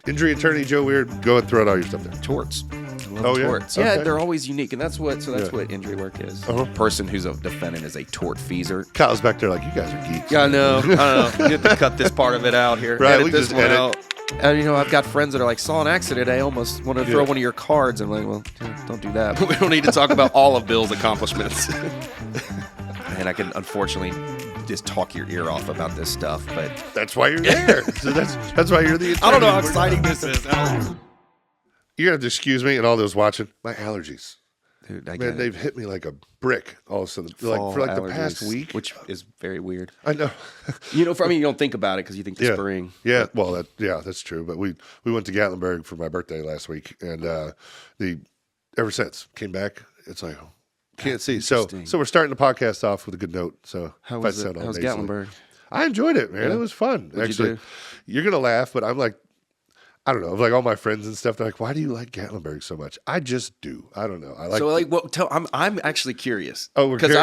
Injury attorney Joe Weir, go and throw out all your stuff there. Torts. I love torts. Okay. Yeah, they're always unique, and that's what injury work is. Uh-huh. Person who's a defendant is a tortfeasor. Kyle's back there like, you guys are geeks. Yeah, I know. You have to cut this part of it out here. Right, edit we this just one edit. out. And I've got friends that are like, saw an accident today, almost want to throw one of your cards. I'm like, well, don't do that. We don't need to talk about all of Bill's accomplishments. And I can unfortunately just talk your ear off about this stuff, but that's why you're there. So that's why you're the attorney. I don't know how exciting this is. You're gonna have to excuse me and all those watching. My allergies. Dude, Man, they've hit me like a brick all of a sudden. Like for like the past week, which is very weird. I know. You don't think about it because you think the spring. Yeah, well, that's true. But we went to Gatlinburg for my birthday last week, and ever since came back, it's like can't see. So we're starting the podcast off with a good note. So how was it? How's Gatlinburg? I enjoyed it, man. Yeah. It was fun. What'd actually. You do? You're gonna laugh, but I'm like, I don't know. Like all my friends and stuff, they're like, "Why do you like Gatlinburg so much?" I just do. I don't know. I like. So like, I'm actually curious. Oh, because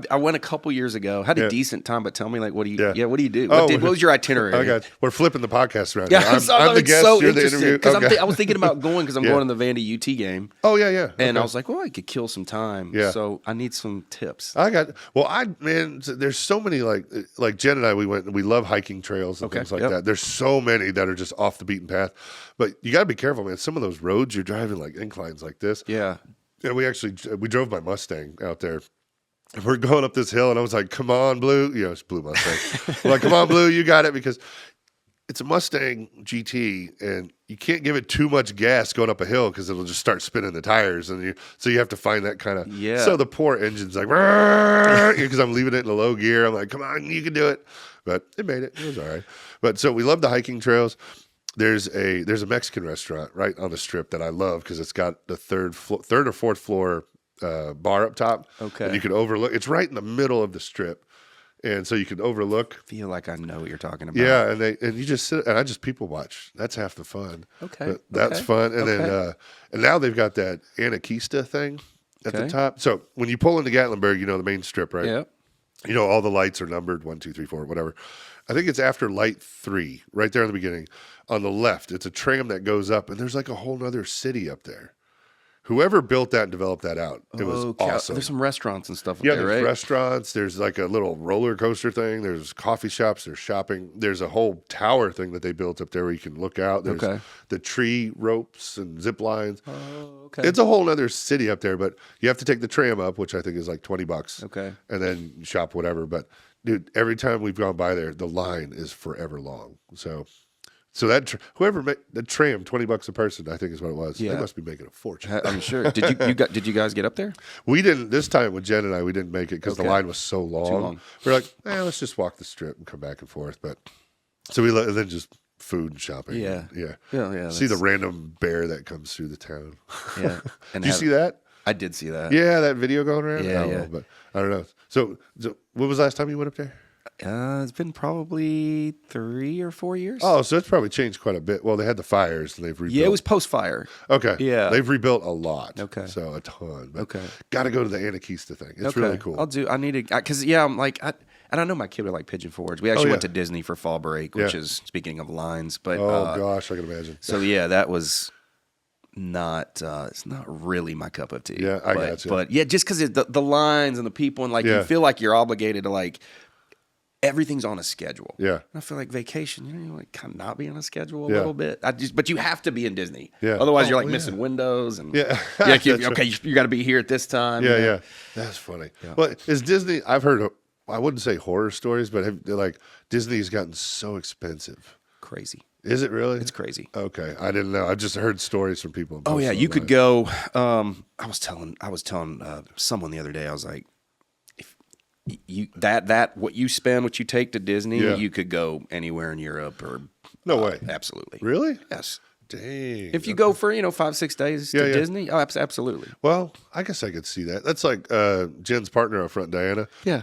I went a couple years ago, had a decent time, but tell me like, what do you? Yeah, what do you do? What was your itinerary? I got. We're flipping the podcast around. Yeah, I'm the guest. So you're the interview. Because I was thinking about going because I'm going to the Vandy UT game. Oh yeah. And I was like, well, I could kill some time. Yeah. So I need some tips. There's so many like Jen and I. We love hiking trails and things like that. There's so many that are just off the beaten path, but you got to be careful, man. Some of those roads you're driving like inclines like this. Yeah. And we drove my Mustang out there. And we're going up this hill, and I was like, "Come on, Blue!" It's Blue Mustang. I'm like, "Come on, Blue, you got it," because it's a Mustang GT, and you can't give it too much gas going up a hill because it'll just start spinning the tires, and so you have to find that kind of. Yeah. So the poor engine's like, because I'm leaving it in a low gear. I'm like, "Come on, you can do it," but it made it. It was all right. But so we love the hiking trails. There's a Mexican restaurant right on the strip that I love because it's got the third or fourth floor bar up top. Okay. And you can overlook. It's right in the middle of the strip, and so you can overlook. I feel like I know what you're talking about. Yeah, and you just sit and I just people watch. That's half the fun. Okay. But that's fun. And then and now they've got that Anarchista thing at the top. So when you pull into Gatlinburg, the main strip, right? Yeah. All the lights are numbered 1, 2, 3, 4, whatever. I think it's after light 3, right there in the beginning. On the left, it's a tram that goes up, and there's like a whole nother city up there. Whoever built that and developed that out, it was awesome. There's some restaurants and stuff up there, right? Yeah, there's restaurants. There's like a little roller coaster thing. There's coffee shops. There's shopping. There's a whole tower thing that they built up there where you can look out. There's the tree ropes and zip lines. Oh, okay. It's a whole other city up there, but you have to take the tram up, which I think is like $20. Okay. And then shop whatever. But dude, every time we've gone by there, the line is forever long. So that whoever made the tram, $20 a person, I think is what it was. Yeah. They must be making a fortune. I'm sure. Did you guys get up there? We didn't this time with Jen and I. We didn't make it because the line was so long. Too long. We're like, let's just walk the strip and come back and forth. But so and then just food and shopping. Yeah. See the random bear that comes through the town. Yeah. Did you see that? I did see that. Yeah, that video going around. Yeah. But I don't know. So when was the last time you went up there? It's been probably 3 or 4 years. Oh, so it's probably changed quite a bit. Well, they had the fires and they've rebuilt. Yeah, it was post-fire. Okay. Yeah. They've rebuilt a lot. Okay. So a ton. But okay. Got to go to the Anarchista thing. It's really cool. I need to, because I'm like, and I know my kid would like Pigeon Forge. We actually went to Disney for fall break, which is, speaking of lines. But gosh, I can imagine. So that was not, it's not really my cup of tea. Yeah, I got you. But yeah, just because the lines and the people and you feel like you're obligated to everything's on a schedule. Yeah. And I feel like vacation, you kind of not be on a schedule a little bit. But you have to be in Disney. Yeah. Otherwise, you're missing windows and you got to be here at this time. Yeah. That's funny. Yeah. Well, is Disney? I've heard. I wouldn't say horror stories, but Disney's gotten so expensive. Crazy. Is it really? It's crazy. Okay, I didn't know. I just heard stories from people. Oh yeah, you could go. I was telling someone the other day. I was like, what you spend, what you take to Disney, you could go anywhere in Europe or no way. Absolutely. Really? Yes. Dang. If you go for 5-6 days to Disney, absolutely. Well, I guess I could see that. That's like Jen's partner up front, Diana. Yeah.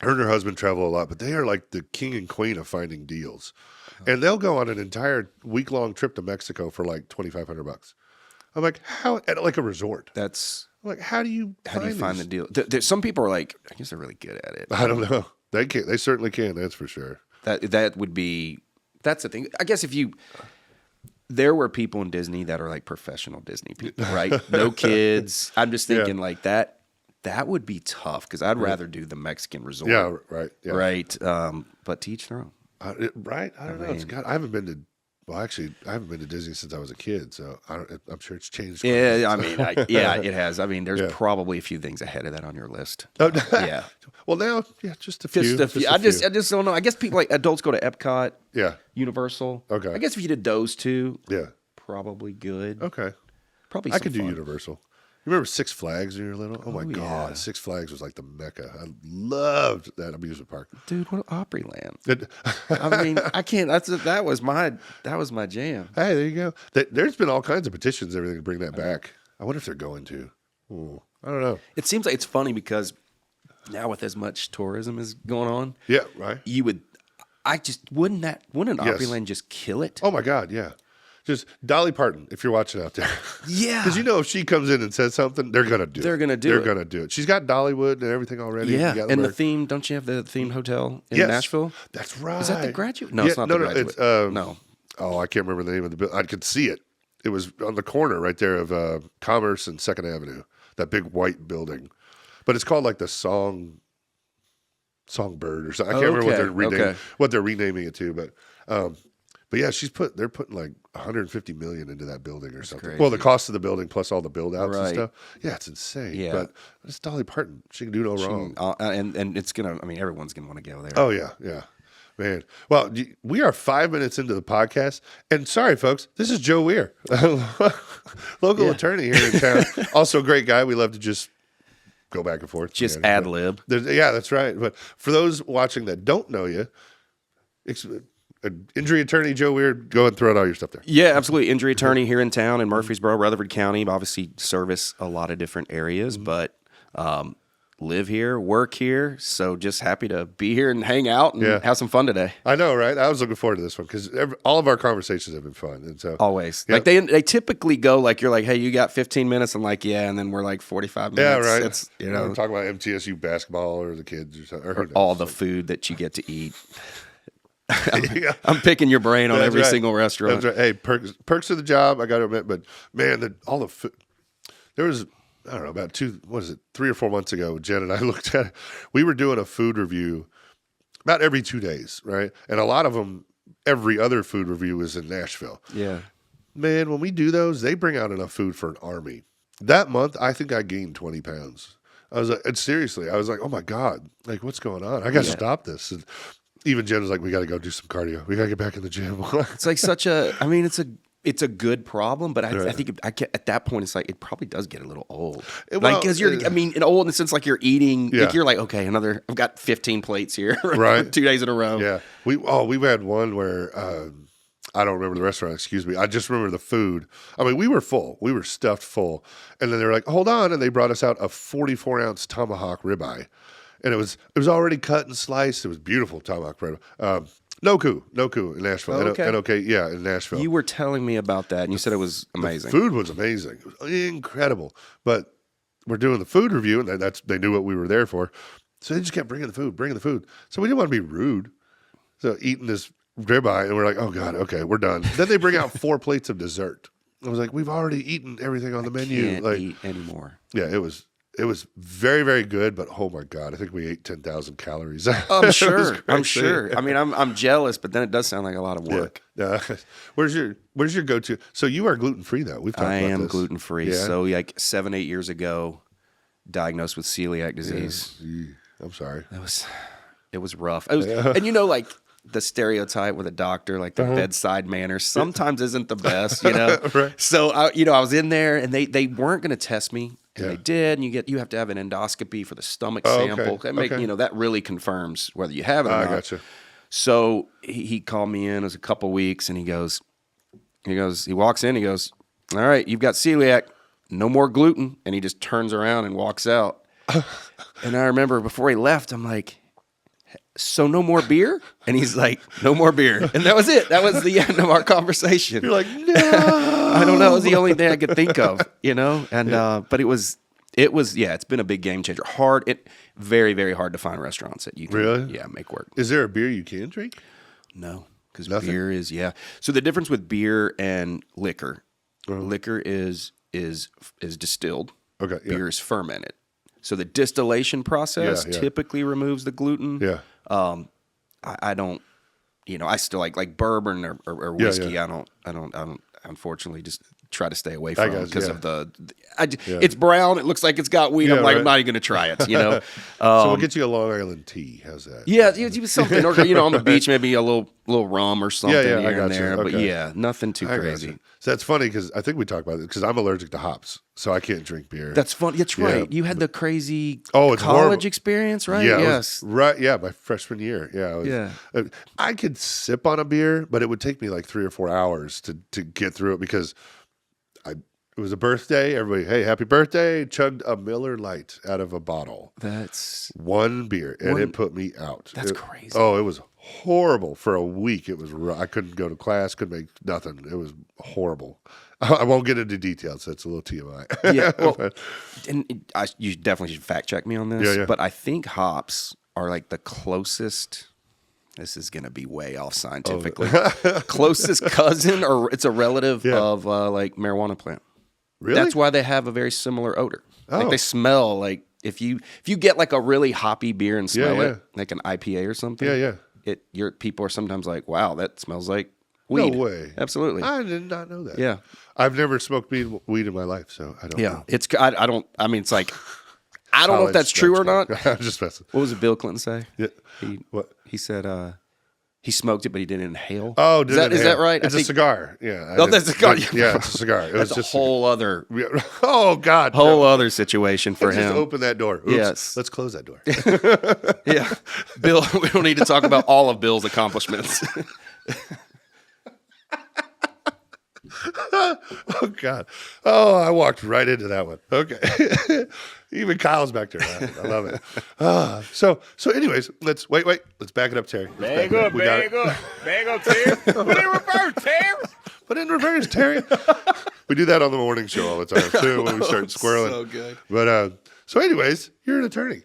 Her and her husband travel a lot, but they are like the king and queen of finding deals, and they'll go on an entire week-long trip to Mexico for like $2,500. I'm like, how at like a resort? I'm like, how do you find the deal? Some people are like, I guess they're really good at it. I don't know. They can. They certainly can. That's for sure. That would be. That's the thing. I guess if you. there were people in Disney that are like professional Disney people, right? No kids. I'm just thinking like that would be tough because I'd rather do the Mexican resort. Yeah, right. Yeah. Right. But to each their own. Right? I don't know. It's got. I haven't been to. Well, actually, I haven't been to Disney since I was a kid, so I'm sure it's changed. Yeah, I mean, it has. I mean, there's probably a few things ahead of that on your list. Yeah. Well, now, just a few. I just don't know. I guess people like adults go to Epcot. Yeah. Universal. Okay. I guess if you did those two, Yeah. probably good. Okay. Probably. I could do fun. Universal. You remember Six Flags when you were little? Oh my God, yeah. Six Flags was like the mecca. I loved that amusement park. Dude, what Opryland? I mean, I can't. That was my jam. Hey, there you go. There's been all kinds of petitions and everything to bring that back. I wonder if they're going to. Ooh, I don't know. It seems like it's funny because now with as much tourism is going on, Yeah, right. wouldn't Opryland just kill it? Oh my God, yeah. Just Dolly Parton, if you're watching out there. Yeah. Because if she comes in and says something, they're going to do it. They're going to do They're it. going to do it. She's got Dollywood and everything already. Yeah. in And the Gatlinburg. theme, don't you have the themed hotel in Yes, Nashville? That's right. Is that the Graduate? No, it's not the Graduate. It's, no. Oh, I can't remember the name of the building. I could see it. It was on the corner right there of Commerce and 2nd Avenue, that big white building. But it's called like the Songbird or something. I can't remember what they're renaming it to, but yeah, they're putting like $150 million into that building or something. crazy. Well, the cost of the building plus all the build outs and Right. stuff. Yeah, it's insane. Yeah. But it's Dolly Parton. She can do no wrong. And it's gonna. I mean, everyone's gonna want to go there. Oh yeah, yeah. Man. Well, we are 5 minutes into the podcast. And sorry, folks, this is Joe Weir, local attorney here in town. Also a great guy. We love to just go back and forth. Just ad lib. Yeah, that's right. But for those watching that don't know you, injury attorney Joe Weir, go ahead and throw out all your stuff there. Yeah, absolutely. Injury attorney here in town in Murfreesboro, Rutherford County. Obviously service a lot of different areas, but live here, work here. So just happy to be here and hang out and have some fun today. I know, right? I was looking forward to this one because all of our conversations have been fun. And so Always. Yep. Like they typically go like, you're like, hey, you got 15 minutes. I'm like, yeah. And then we're like 45 minutes. Yeah, right. It's, We're talking about MTSU basketball or the kids or something. Or who knows. all the food that you get to eat. I'm picking your brain on every single restaurant. That's right. Hey, perks of the job, I got to admit, but man, all the food. There was, I don't know, about 3 or 4 months ago, Jen and I looked at it. We were doing a food review about every 2 days, right? And a lot of them, every other food review is in Nashville. Yeah. Man, when we do those, they bring out enough food for an army. That month, I think I gained 20 pounds. I was like, and seriously, I was like, oh my God, like what's going on? I got to stop this. And even Jen was like, we got to go do some cardio. We got to get back in the gym. It's like it's a good problem, but I think at that point it's like it probably does get a little old. Like because old in the sense like you're eating, like you're like, okay, I've got 15 plates here, right? 2 days in a row. Yeah, we had one where I don't remember the restaurant. Excuse me. I just remember the food. I mean, we were full. We were stuffed full, and then they were like, hold on, and they brought us out a 44-ounce tomahawk ribeye. And it was already cut and sliced. It was beautiful tomahawk ribeye. No coup in Nashville. Oh, okay. In Nashville. You were telling me about that, and you said it was amazing. The food was amazing. It was incredible. But we're doing the food review, and they knew what we were there for. So they just kept bringing the food. So we didn't want to be rude. So eating this ribeye, and we're like, oh God, okay, we're done. Then they bring out 4 plates of dessert. I was like, we've already eaten everything on the menu. Can't eat anymore. Yeah, it was very, very good, but oh my God, I think we ate 10,000 calories. I'm sure. I mean, I'm jealous, but then it does sound like a lot of work. Yeah. Where's your go-to? So you are gluten-free though. We've talked about this. I am gluten-free. Yeah. So like 7-8 years ago, diagnosed with celiac disease. Yeah. I'm sorry. It was rough. And like the stereotype with a doctor, like the bedside manner, sometimes isn't the best, Right. So I was in there, and they weren't going to test me. And they did, and you have to have an endoscopy for the stomach sample. Okay. That really confirms whether you have it or not. I gotcha. So he called me in. It was a couple weeks, and he walks in. He goes, "All right, you've got celiac. No more gluten." And he just turns around and walks out. And I remember before he left, I'm like, "So no more beer?" And he's like, "No more beer." And that was it. That was the end of our conversation. You're like, no. I don't know. It was the only thing I could think of, And but it was it's been a big game changer. Very, very hard to find restaurants that you can really make work. Is there a beer you can drink? No, because beer is So the difference with beer and liquor, liquor is distilled. Okay. Yeah. Beer is fermented. So the distillation process typically removes the gluten. Yeah. I don't, I still like bourbon or whiskey. Yeah. I don't unfortunately just try to stay away from because of it's brown. It looks like it's got weed. I'm like, I'm not even going to try it, So we'll get you a Long Island tea. How's that? Yeah, something. Or, on the beach, maybe a little rum or something here and there. Okay. But nothing too crazy. So that's funny because I think we talked about it because I'm allergic to hops, so I can't drink beer. That's funny. That's right. You had the crazy college horrible experience, right? Yeah, yes. Right. Yeah, my freshman year. Yeah. I could sip on a beer, but it would take me like 3 or 4 hours to get through it because it was a birthday. Everybody, hey, happy birthday. Chugged a Miller Lite out of a bottle. That's one beer, and it put me out. That's crazy. Oh, it was horrible for a week. It was. I couldn't go to class. Couldn't make nothing. It was horrible. I won't get into details. That's a little TMI. Yeah, well, you definitely should fact check me on this. Yeah. But I think hops are like the closest. This is going to be way off scientifically. Closest cousin, or it's a relative of like marijuana plant. Really? That's why they have a very similar odor. Like they smell like if you get like a really hoppy beer and smell it, like an IPA or something. Your people are sometimes like, wow, that smells like weed. No way. Absolutely. I did not know that. Yeah. I've never smoked weed in my life, so I don't know. It's it's like I don't know if that's true or not. I'm just messing. What was it Bill Clinton say? Yeah. What? He said he smoked it, but he didn't inhale. Oh, is that right? It's a cigar. Yeah. That's a cigar. Yeah, it's a cigar. That's a whole other. Oh God. Whole other situation for him. Just open that door. Oops. Yes. Let's close that door. Yeah. Bill, we don't need to talk about all of Bill's accomplishments. Oh God! Oh, I walked right into that one. Okay, even Kyle's back there. I love it. So anyways, let's back it up, Terry. Bag up, Terry. Put in reverse, Terry. Put in reverse, Terry. We do that on the morning show all the time too when we start squirreling. So good. But so anyways, you're an attorney.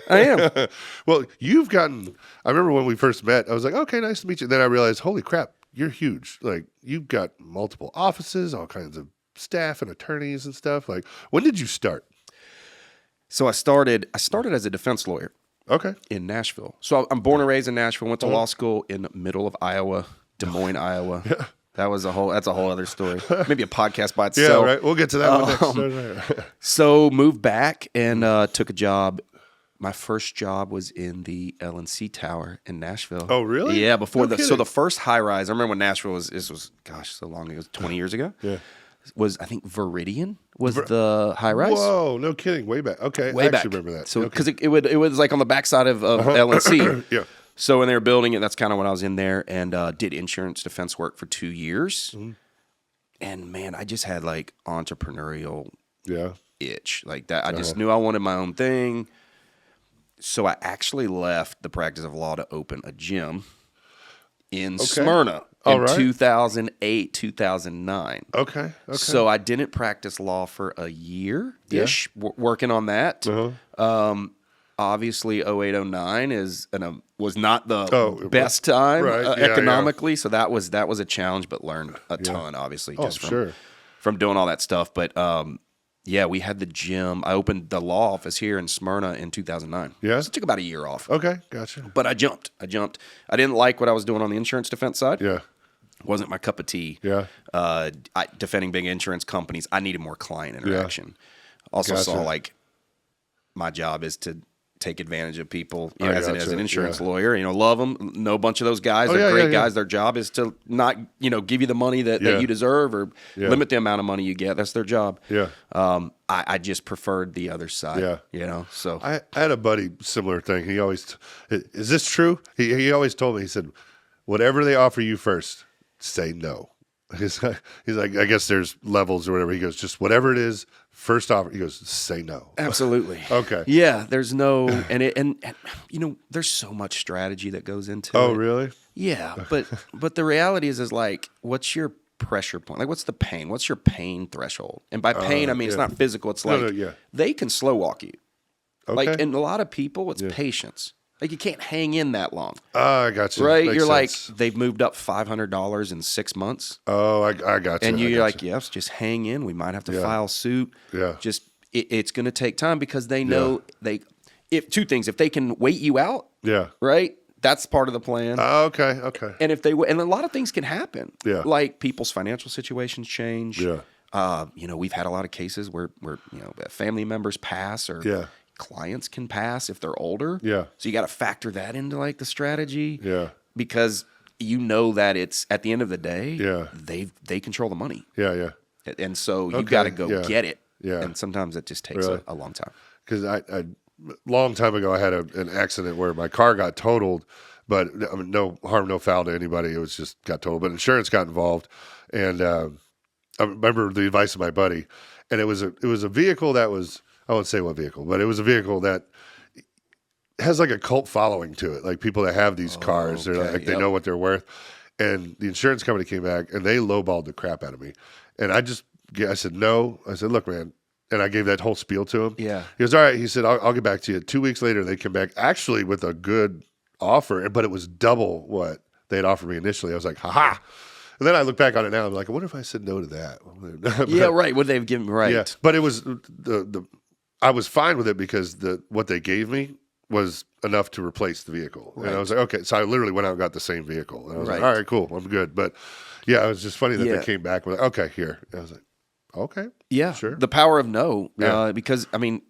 I am. Well, you've gotten. I remember when we first met. I was like, okay, nice to meet you. Then I realized, holy crap. You're huge. Like, you've got multiple offices, all kinds of staff and attorneys and stuff. Like, when did you start? So I started as a defense lawyer. Okay. In Nashville. So I'm born and raised in Nashville. Went to law school in the middle of Iowa, Des Moines, Iowa. Yeah. That's a whole other story. Maybe a podcast by itself. Yeah, right. We'll get to that one next. So moved back and took a job. My first job was in the L&C Tower in Nashville. Oh, really? Yeah, so the first high rise. I remember when Nashville was so long ago, 20 years ago. Yeah. Was I think Viridian was the high rise. Whoa, no kidding. Way back. Okay. I actually remember that. So because it was like on the backside of L&C. Yeah. So when they were building it, that's kind of when I was in there and did insurance defense work for 2 years. Mm-hmm. And man, I just had like entrepreneurial itch like that. I just knew I wanted my own thing. So I actually left the practice of law to open a gym in Smyrna in 2008, 2009. Okay. So I didn't practice law for a year-ish, working on that. Obviously, 08, 09 was not the best time economically, so that was a challenge, but learned a ton, obviously, just from doing all that stuff. But we had the gym. I opened the law office here in Smyrna in 2009. Yeah. So it took about a year off. Okay, gotcha. But I jumped. I didn't like what I was doing on the insurance defense side. Yeah. Wasn't my cup of tea. Yeah. Defending big insurance companies, I needed more client interaction. Also saw like my job is to take advantage of people as an insurance lawyer. Love them. Know a bunch of those guys. They're great guys. Their job is to not give you the money that you deserve or limit the amount of money you get. That's their job. Yeah. I just preferred the other side. Yeah. So I had a buddy, similar thing. He always, is this true? He always told me, he said, whatever they offer you first, say no. He's like, I guess there's levels or whatever. He goes, just whatever it is, first offer. He goes, say no. Absolutely. Okay. Yeah, there's no, and there's so much strategy that goes into it. Oh, really? Yeah, but the reality is like, what's your pressure point? Like, what's the pain? What's your pain threshold? And by pain, I mean it's not physical. It's like they can slow walk you. Okay. Like, in a lot of people, it's patience. Like you can't hang in that long. I got you. Right? Makes You're sense. like, they've moved up $500 in 6 months. Oh, I got you. And I you're got like, you. yes, just hang in. We might have to file suit. Yeah. Just it's going to take time because they know if two things, if they can wait you out, Yeah. right? That's part of the plan. Okay. And if they and a lot of things can happen. Yeah. Like people's financial situations change. Yeah. We've had a lot of cases where family members pass or clients can pass if they're older. Yeah. So you got to factor that into like the strategy. Yeah. Because you know that it's at the end of the day, Yeah. they control the money. Yeah. And so you got to go get it. Yeah. And sometimes it just takes a long time. Because I long time ago I had an accident where my car got totaled, but I mean no harm, no foul to anybody. It was just got totaled, but insurance got involved, and I remember the advice of my buddy, and it was a vehicle that was, I won't say what vehicle, but it was a vehicle that has like a cult following to it. Like people that have these cars, they're like they know what they're worth, and the insurance company came back and they lowballed the crap out of me, and I said no. I said, look, man. And I gave that whole spiel to him. Yeah. He goes, all right. He said, I'll get back to you. 2 weeks later, they came back actually with a good offer, but it was double what they had offered me initially. I was like, ha. And then I look back on it now. I'm like, I wonder if I said no to that. But, Yeah, right. Would they've given right? Yeah. But it was I was fine with it because what they gave me was enough to replace the vehicle. Right. And I was like, okay. So I literally went out and got the same vehicle. And I was like, all right, cool. I'm good. But yeah, it was just funny that they came back with, okay, here. And I was like, okay. Yeah. Sure. The power of no. Because, I mean,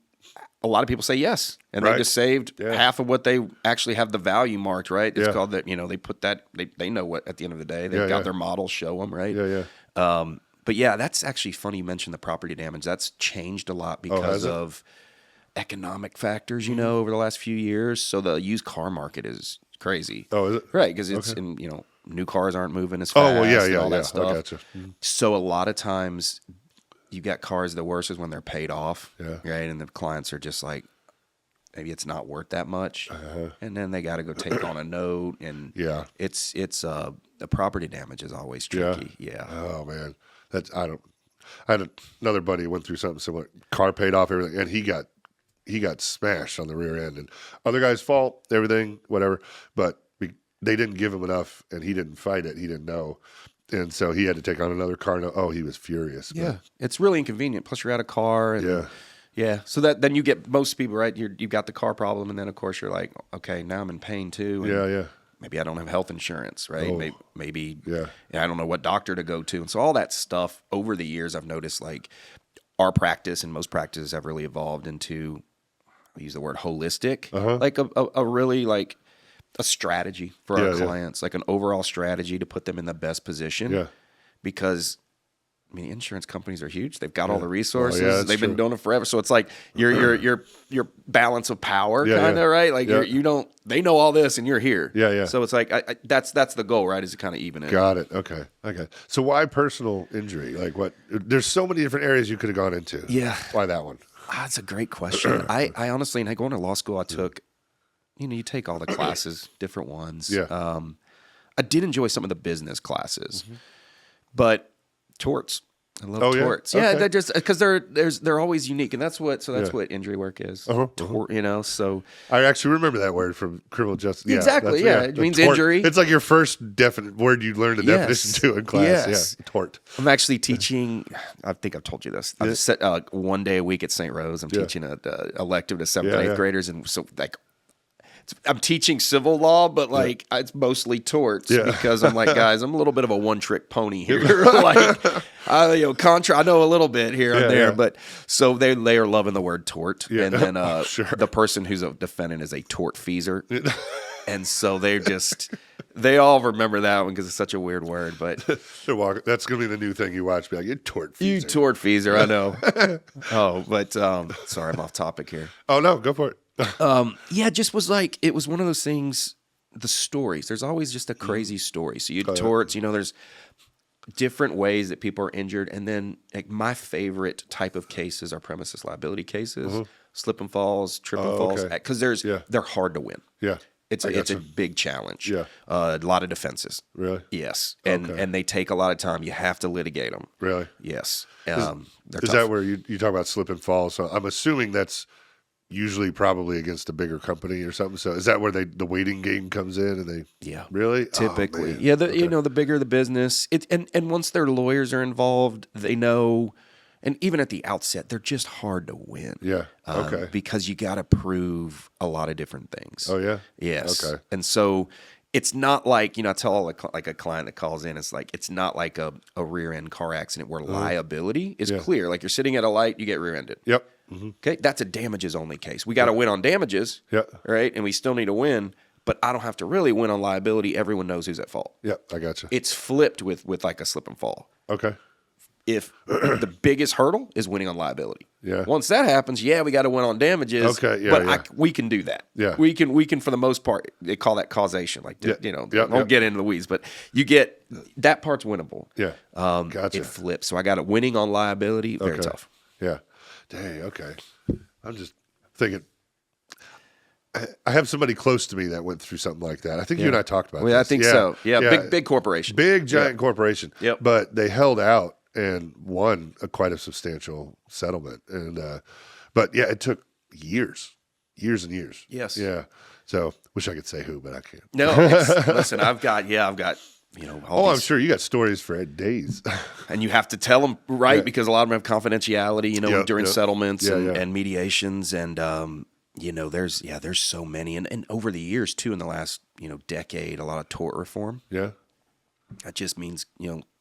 a lot of people say yes, and they just saved half of what they actually have the value marked, right? It's called that, they put that, they know what at the end of the day, they've got their models show them, right? Yeah. But yeah, that's actually funny you mentioned the property damage. That's changed a lot because of economic factors, over the last few years. So the used car market is crazy. Oh, is it? Right, because it's in, new cars aren't moving as fast. Oh, well, yeah, and all that stuff. I gotcha. So a lot of times you got cars, the worst is when they're paid off, right? And the clients are just like, maybe it's not worth that much, and then they got to go take on a note, and it's the property damage is always tricky. Yeah. Oh man, I had another buddy who went through something similar. Car paid off everything, and he got smashed on the rear end, and other guy's fault, everything, whatever. But they didn't give him enough, and he didn't fight it. He didn't know. And so he had to take on another car. Oh, he was furious. Yeah, it's really inconvenient. Plus, you're out of car. And, yeah. So then you get most people, right? You've got the car problem, and then of course you're like, okay, now I'm in pain too. And maybe I don't have health insurance, right? Oh. Maybe I don't know what doctor to go to, and so all that stuff over the years, I've noticed like our practice and most practices have really evolved into, I use the word holistic, like a really like a strategy for our clients, like an overall strategy to put them in the best position. Yeah. Because I mean, insurance companies are huge. They've got all the resources. They've been doing it forever. So it's like your balance of power, kind of, right? Like they know all this, and you're here. Yeah. So it's like that's the goal, right? Is to kind of even it. Got it. Okay. So why personal injury? Like what? There's so many different areas you could have gone into. Yeah. Why that one? That's a great question. I honestly, and going to law school, I took. You take all the classes, different ones. Yeah. I did enjoy some of the business classes, but torts. I love torts. Yeah, they're just because they're always unique, and that's what what injury work is. Tort, so I actually remember that word from criminal justice. Exactly. It means tort. Injury. It's like your first definite word you learned a definition to in class. Yes. Yeah, tort. I'm actually teaching. I think I've told you this. I'm set 1 day a week at St. Rose. I'm teaching an elective to 7th and 8th graders, and so like. I'm teaching civil law, but like it's mostly torts because I'm like, guys, I'm a little bit of a one-trick pony here. I know a little bit here and there, but so they are loving the word tort, and then the person who's a defendant is a tortfeasor, and so they all remember that one because it's such a weird word. But that's gonna be the new thing you watch. Be like, you tortfeasor. You tortfeasor, I know. But sorry, I'm off topic here. Oh no, go for it. Just was like, it was one of those things, the stories, there's always just a crazy story. So torts, there's different ways that people are injured. And then like my favorite type of cases are premises liability cases, slip and falls, trip and falls, because they're hard to win. Yeah. It's a big challenge. Yeah. A lot of defenses. Really? Yes. And they take a lot of time. You have to litigate them. Really? Yes. Is that where you talk about slip and fall? So I'm assuming that's usually probably against a bigger company or something. So is that where the waiting game comes in? And they really typically okay. the bigger the business, and once their lawyers are involved, they know. And even at the outset, they're just hard to win. Yeah. Okay. Because you got to prove a lot of different things. Oh yeah. Yes. Okay. And so it's not like, I tell like a client that calls in, it's not like a rear end car accident where liability is clear. Like you're sitting at a light, you get rear ended. Yep. Mm-hmm. Okay. That's a damages only case. We got to win on damages. Yeah. Right. And we still need to win, but I don't have to really win on liability. Everyone knows who's at fault. Yep. I gotcha. It's flipped with like a slip and fall. Okay. If the biggest hurdle is winning on liability. Yeah. Once that happens, we got to win on damages. Okay. Yeah. But we can do that. Yeah. We can for the most part. They call that causation. Like won't get into the weeds, but you get that part's winnable. Yeah. Gotcha. It flips. So I got it winning on liability. Very tough. Yeah. Dang. Okay. I'm just thinking. I have somebody close to me that went through something like that. I think you and I talked about this. I think so. Yeah. Big corporation. Big giant corporation. Yep. But they held out and won quite a substantial settlement. And but it took years and years. Yes. Yeah. So wish I could say who, but I can't. No. Listen, I've got. I'm sure you got stories for days. And you have to tell them because a lot of them have confidentiality. During settlements and mediations and. There's so many, and over the years too. In the last decade, a lot of tort reform. Yeah. That just means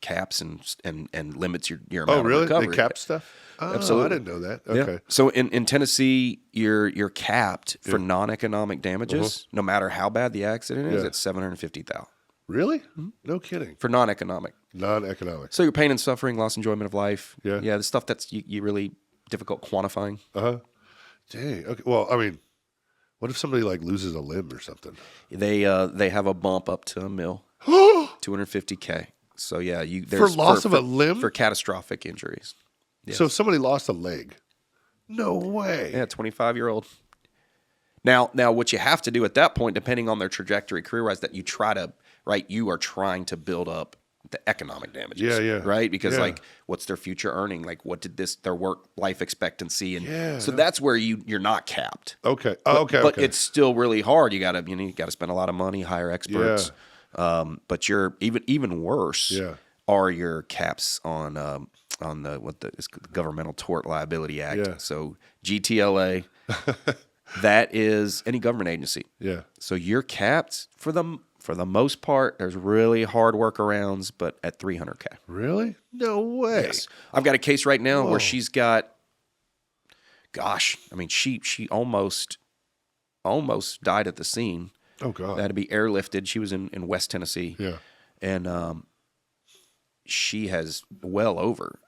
caps and limits your amount of recovery. Oh, really? They cap stuff? Oh, absolutely. I didn't know that. Okay. Yeah. So in Tennessee, you're capped for non-economic damages, no matter how bad the accident is. It's $750,000. Really? Mm-hmm. No kidding. For non-economic. Non-economic. So your pain and suffering, loss, enjoyment of life. Yeah. Yeah. The stuff that's you really difficult quantifying. Dang. Okay. Well, I mean, what if somebody like loses a limb or something? They have a bump up to $1 million. $250K. So for loss of a limb for catastrophic injuries. Yes. So if somebody lost a leg, no way. Yeah, 25-year-old. Now, what you have to do at that point, depending on their trajectory career-wise, that you are trying to build up the economic damages. Yeah. Right? Because what's their future earning? Like, what did their work life expectancy? And so that's where you're not capped. Okay. But it's still really hard. You gotta spend a lot of money, hire experts. But you're even worse are your caps on the Governmental Tort Liability Act. Yeah. So GTLA, that is any government agency. Yeah. So you're capped for the most part. There's really hard workarounds, but at $300K. Really? No way. Yes. I've got a case right now where she's got. Gosh, I mean, she almost died at the scene. Oh God! That had to be airlifted. She was in West Tennessee. Yeah, and she has well over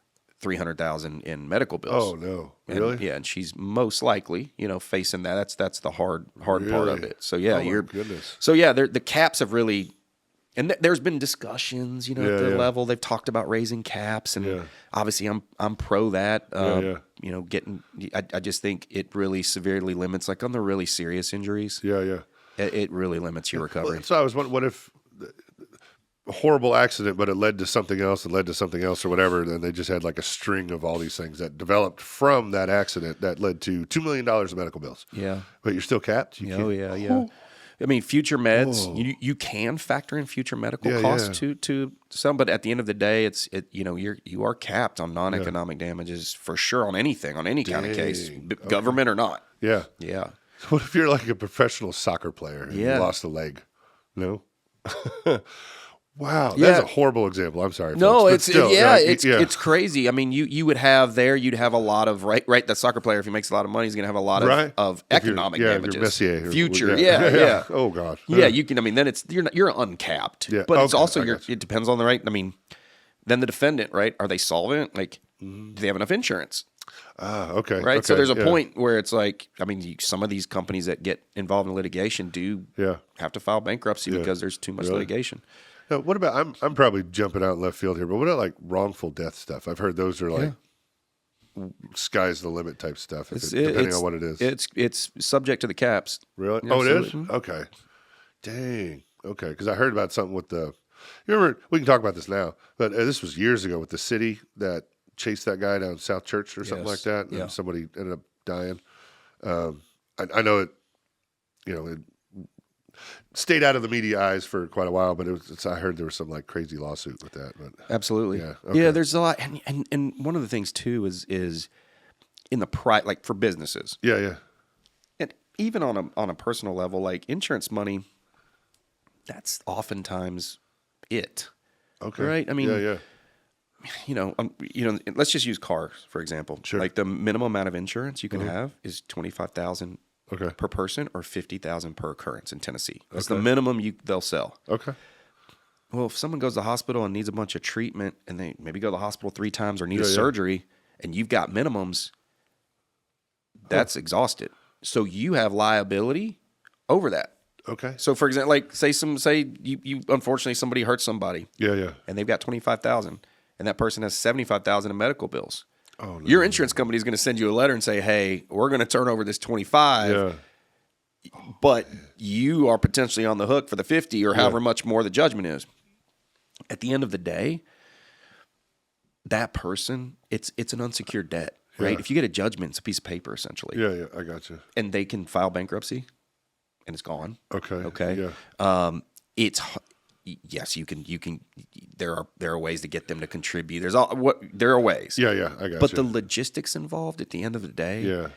$300,000 in medical bills. Oh no! Really? And she's most likely, facing that. That's the hard part of it. So goodness. So the caps have really, and there's been discussions, at the level they've talked about raising caps, and obviously I'm pro that. I just think it really severely limits, like on the really serious injuries. Yeah. It really limits your recovery. So I was wondering, what if a horrible accident, but it led to something else, or whatever, and then they just had like a string of all these things that developed from that accident that led to $2 million of medical bills. Yeah. But you're still capped? Yeah. I mean, future meds, you can factor in future medical costs to some, but at the end of the day, you are capped on non-economic damages for sure on anything, on any kind of case, government or not. Yeah. Yeah. What if you're like a professional soccer player and you lost a leg? No? Wow, that's a horrible example. I'm sorry. No, folks, it's crazy. I mean, you'd have a lot of that soccer player, if he makes a lot of money, he's going to have a lot of economic damages. Messier Future, yeah. Oh God. Yeah, you can. I mean, then you're uncapped. Yeah. But it's also it depends on the right. I mean, then the defendant, right? Are they solvent? Like, do they have enough insurance? Okay. Right. Okay. So there's a point where it's like, I mean, some of these companies that get involved in litigation do have to file bankruptcy because there's too much litigation. Now, what about? I'm probably jumping out in left field here, but what about like wrongful death stuff? I've heard those are like sky's the limit type stuff, depending on what it is. It's subject to the caps. Really? Yeah, oh, it is? Okay. Dang. Okay. Because I heard about something with the. You remember? We can talk about this now, but this was years ago with the city that chased that guy down South Church or something like that, and somebody ended up dying. I know it. It stayed out of the media eyes for quite a while, but I heard there was some like crazy lawsuit with that. But Absolutely. yeah, Yeah, there's a lot, and one of the things too is in the like for businesses. Yeah. And even on a personal level, like insurance money, that's oftentimes it. Okay. Right? I mean, yeah. Let's just use cars for example. Sure. Like the minimum amount of insurance you can have is $25,000 per person or $50,000 per occurrence in Tennessee. That's the minimum they'll sell. Okay. Well, if someone goes to the hospital and needs a bunch of treatment, and they maybe go to the hospital 3 times or need a surgery, and you've got minimums, that's exhausted. So you have liability over that. Okay. So, for example, like say you unfortunately somebody hurts somebody. Yeah. And they've got $25,000, and that person has $75,000 in medical bills. Oh, no. Your insurance company is going to send you a letter and say, "Hey, we're going to turn over this 25, but you are potentially on the hook for the 50 or however much more the judgment is." At the end of the day, that person, it's an unsecured debt, right? Yeah. If you get a judgment, it's a piece of paper essentially. Yeah. I got you. And they can file bankruptcy, and it's gone. Okay. Yeah. Yes, you can. There are ways to get them to contribute. There are ways. Yeah. I got But you. the logistics involved at the end of the day,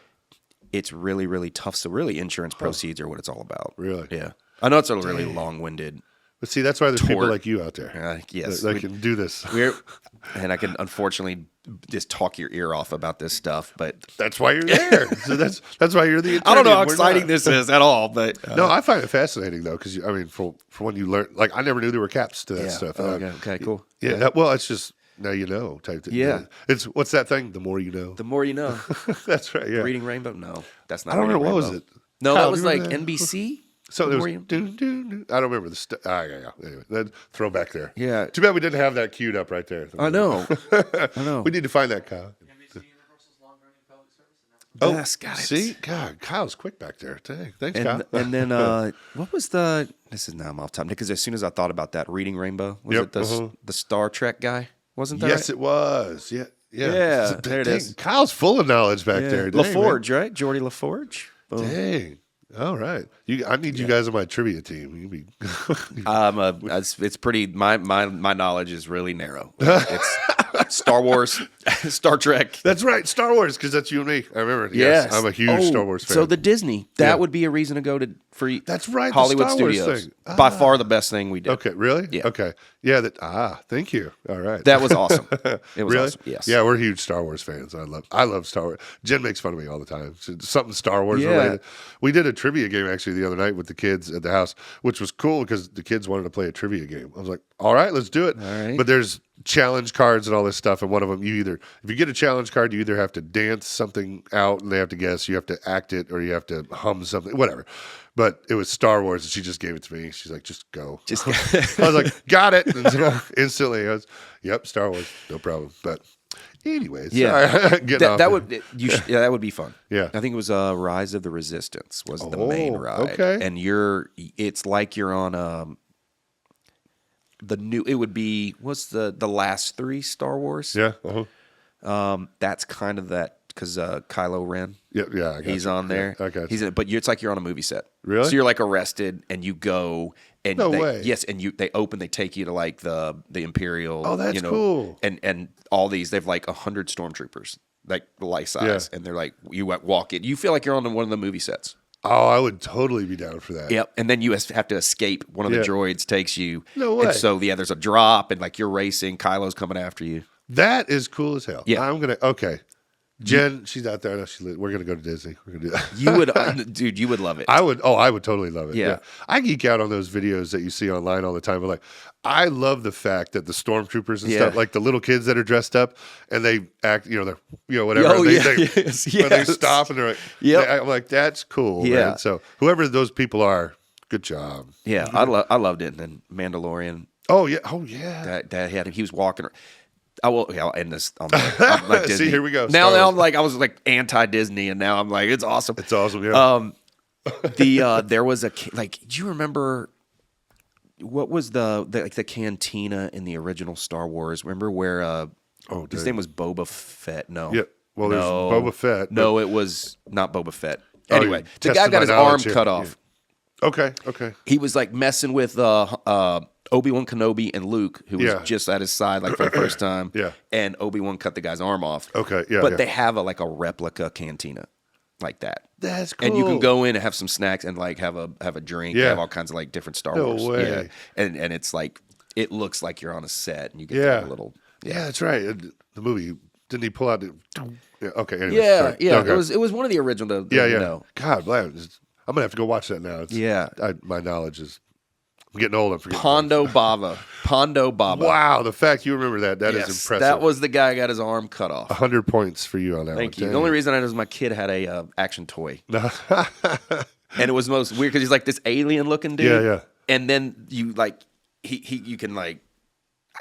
it's really, really tough. So really, insurance proceeds are what it's all about. Really? Yeah. I know it's a really long-winded. But see, that's why there's people Tort. like you out there. Yes, that can do this. And I can unfortunately just talk your ear off about this stuff, but That's why you're there. So that's why you're the. I don't know how attorney and we're exciting not. this is at all. But No, I find it fascinating though, because for when you learn, like I never knew there were caps to that yeah. stuff. Okay, cool. Yeah. Well, it's just now you know type thing. Yeah. It's what's that thing? The more you know. The more you know. That's right. Yeah. Reading Rainbow? No, that's not. I don't know Reading what Rainbow. was it. No, Kyle, that was do you like remember that? NBC. So there The was more doo. I don't remember the yeah. Anyway, that throwback there. Yeah. Too bad we didn't have that queued up right there. I know. I know. We need to find that, Kyle. NBC Universal's long-running public service announcement. Yes, got it. See, God, Kyle's quick back there. Dang, thanks, Kyle. And then what was this is now I'm off time because as soon as I thought about that Reading Rainbow, was Yep, it the Star Trek guy? Wasn't that Yes, right? it was. Yeah. Yeah, there it is. Kyle's full of knowledge back there. Dang, LaForge, right? Jordy LaForge. Boom. man. Dang. All right. I need you guys on my trivia team. You be It's pretty. My knowledge is really narrow. It's Star Wars, Star Trek. That's right, Star Wars, because that's you and me. I remember. Yes, I'm a huge Star Wars fan. So the Disney, that would be a reason to go to free. That's right, the Hollywood Star Wars Studios. thing. By far the best thing we did. Okay, really? Yeah. Okay. Yeah. Thank you. All right. That was awesome. It was really? awesome. Yes. Yeah, we're huge Star Wars fans. I love Star Wars. Jen makes fun of me all the time. Something Star Wars Yeah. related. We did a trivia game actually the other night with the kids at the house, which was cool because the kids wanted to play a trivia game. I was like, all right, let's do it. All right. But there's challenge cards and all this stuff, and one of them if you get a challenge card, you either have to dance something out and they have to guess, you have to act it, or you have to hum something, whatever. But it was Star Wars, and she just gave it to me. She's like, just go. I was like, got it. And instantly, I was, yep, Star Wars, no problem. But anyways, Yeah. sorry. Getting off that there. would that would be fun. Yeah. I think it was Rise of the Resistance was the main ride. Okay. And it's like you're on it would be what's the last 3 Star Wars? Yeah. That's kind of that because Kylo Ren. Yeah. I got He's you. on there. Yeah, I got you. He's in, but it's like you're on a movie set. Really? So you're like arrested and you go and No way. Yes, and they take you to like the Imperial. Oh, that's cool. And all these they've like 100 stormtroopers, like life size, Yeah. and they're like you walk in. You feel like you're on one of the movie sets. Oh, I would totally be down for that. Yep, and then you have to escape. One of the Yeah. droids takes you. No way. And so there's a drop, and like you're racing. Kylo's coming after you. That is cool as hell. Yeah. Okay. Jen, she's out there. I know we're gonna go to Disney. We're gonna do that. You would, dude. You would love it. I would totally love it. Yeah. I geek out on those videos that you see online all the time. But like, I love the fact that the stormtroopers and Yeah. stuff, like the little kids that are dressed up and they act, they're, whatever. Oh, they, yeah, they, yes, when they yes. stop and they're like, Yep. I'm like, that's cool. Yeah. Man. So whoever those people are, good job. Yeah, I loved it. And then Mandalorian. Oh yeah. That he was walking. I'll end this on like Disney. See, here we go. Now Star Wars. I'm like I was like anti Disney, and now I'm like it's awesome. It's awesome. Yeah. There was do you remember what was the cantina in the original Star Wars? Remember where his dang. name was Boba Fett? No. Yeah. Well, there's Boba Fett. No, it was not Boba Fett. Anyway, the tested guy my got his arm knowledge here. cut off. Yeah. Okay. He was like messing with Obi-Wan Kenobi and Luke, who was just at his side like for the first time. Yeah. And Obi-Wan cut the guy's arm off. Okay, yeah. But they have a replica cantina like that. That's cool. And you can go in and have some snacks and like have a drink. Yeah. Have all kinds of like different Star No Wars. way. Yeah. And it's like it looks like you're on a set and you get to Yeah. have a little Yeah, that's right. The movie, didn't he pull out the... Yeah, okay, anyway. Yeah, sorry. yeah. Okay. It was one of the original Yeah. No. God, man, I'm going to have to go watch that now. My knowledge is... I'm getting old. I'm forgetting. Pondo Bava. Wow, the fact you remember that is impressive. That was the guy who got his arm cut off. 100 points for you on that one. Thank you. Dang. The only reason I know is my kid had a action toy. And it was most weird because he's like this alien looking dude. Yeah. And then you like you can like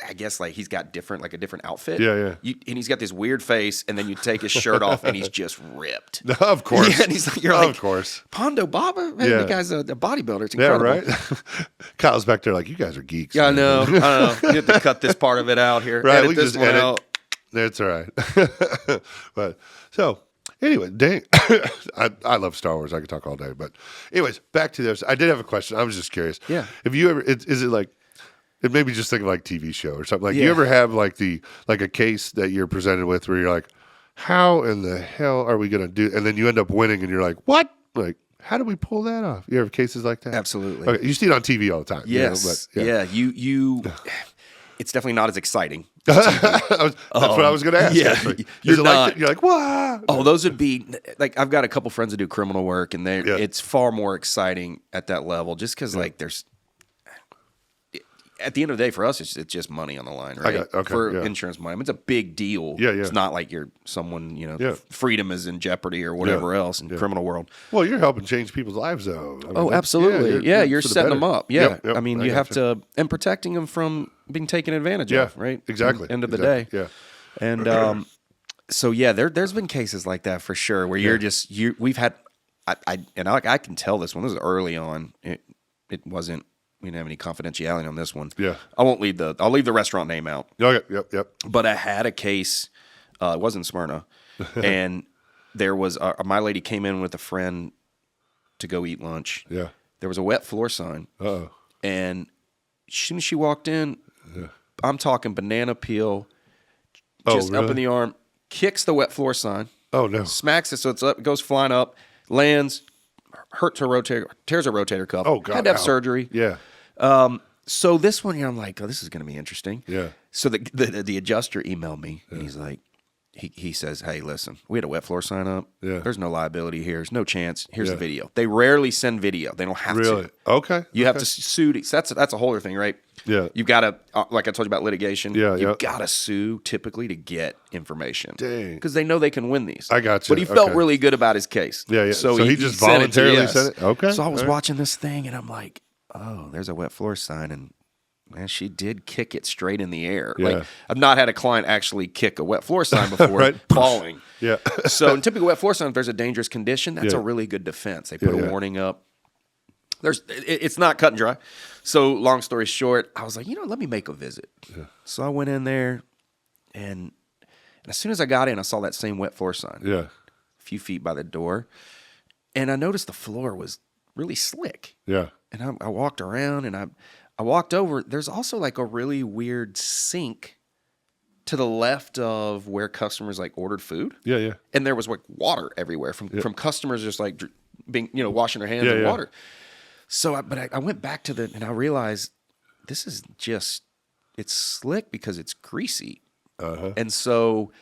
I guess like he's got a different outfit. Yeah. And he's got this weird face, and then you take his shirt off, and he's just ripped. Of course. Yeah, and he's like, you're like, of course. Pondo Baba? Man, Yeah. the guy's a bodybuilder. It's incredible. Yeah, right? Kyle's back there like, you guys are geeks. Yeah, I man." know. You have to cut this part of it out here. Right, Edit we this just one edit. out. That's all right. But so anyway, dang, I love Star Wars. I could talk all day. But anyways, back to this. I did have a question. I was just curious. Yeah. Have you ever? Is it like? It made me just think of like TV show or something. Like, Yeah. you ever have like a case that you're presented with where you're like, how in the hell are we gonna do? And then you end up winning, and you're like, what? Like, how do we pull that off? You ever have cases like that? Absolutely. Okay, you see it on TV all the time. Yes. You know, but, You. It's definitely not as exciting. that's what I was going to ask. yeah, actually. you're Is it not. Like, you're like, what? Oh, those would be like I've got a couple friends that do criminal work, and it's far more exciting at that level, just because like there's. At the end of the day, for us, it's just money on the line, right? For insurance money. I mean, it's a big deal. Yeah. It's not like you're someone, freedom is in jeopardy or whatever else in the criminal world. Well, you're helping change people's lives, though. I mean, Absolutely. You're for the setting them better. up. Yeah. Yep, I mean, you have to, and protecting them from being taken advantage of, right? Exactly. End of the day. Yeah. And so, there's been cases like that for sure where we've had, I can tell this one. This was early on. It wasn't. We didn't have any confidentiality on this one. Yeah. I'll leave the restaurant name out. Okay. Yep. But I had a case. It was in Smyrna, and there was my lady came in with a friend to go eat lunch. Yeah. There was a wet floor sign. Uh-oh. And as soon as she walked in, I'm talking banana peel, just up in the arm, kicks the wet floor sign. Oh no! Smacks it so it's up, it goes flying up, lands, hurts her rotator, tears her rotator cuff. Oh God! Had to have surgery. Yeah. So this one, I'm like, oh, this is going to be interesting. Yeah. So the adjuster emailed me, and he's like, he says, hey, listen, we had a wet floor sign up. Yeah. There's no liability here. There's no chance. Here's the video. They rarely send video. They don't have Really? to. Okay. You have to sue. That's a whole other thing, right? Yeah. You've got to, like I told you about litigation. Yeah, You've got to sue typically to get information. Dang. Because they know they can win these. I got you. But he felt Okay. really good about his case. Yeah. So he just sent it to voluntarily us. said it. Okay. So I was All right. watching this thing, and I'm like, oh, there's a wet floor sign, and man, she did kick it straight in the air. Yeah. Like I've not had a client actually kick a wet floor sign before Right. falling. Yeah. So in typical wet floor sign, if there's a dangerous condition, that's Yeah. a really good defense. They put Yeah, a warning up. It's not cut and dry. So long story short, I was like, let me make a visit. Yeah. So I went in there, and as soon as I got in, I saw that same wet floor sign. Yeah. A few feet by the door, and I noticed the floor was really slick. Yeah. And I walked around, and I walked over. There's also like a really weird sink to the left of where customers like ordered food. Yeah. And there was like water everywhere from customers just like being, washing their hands in water. So, I went back and I realized this is it's slick because it's greasy. Uh-huh. And so,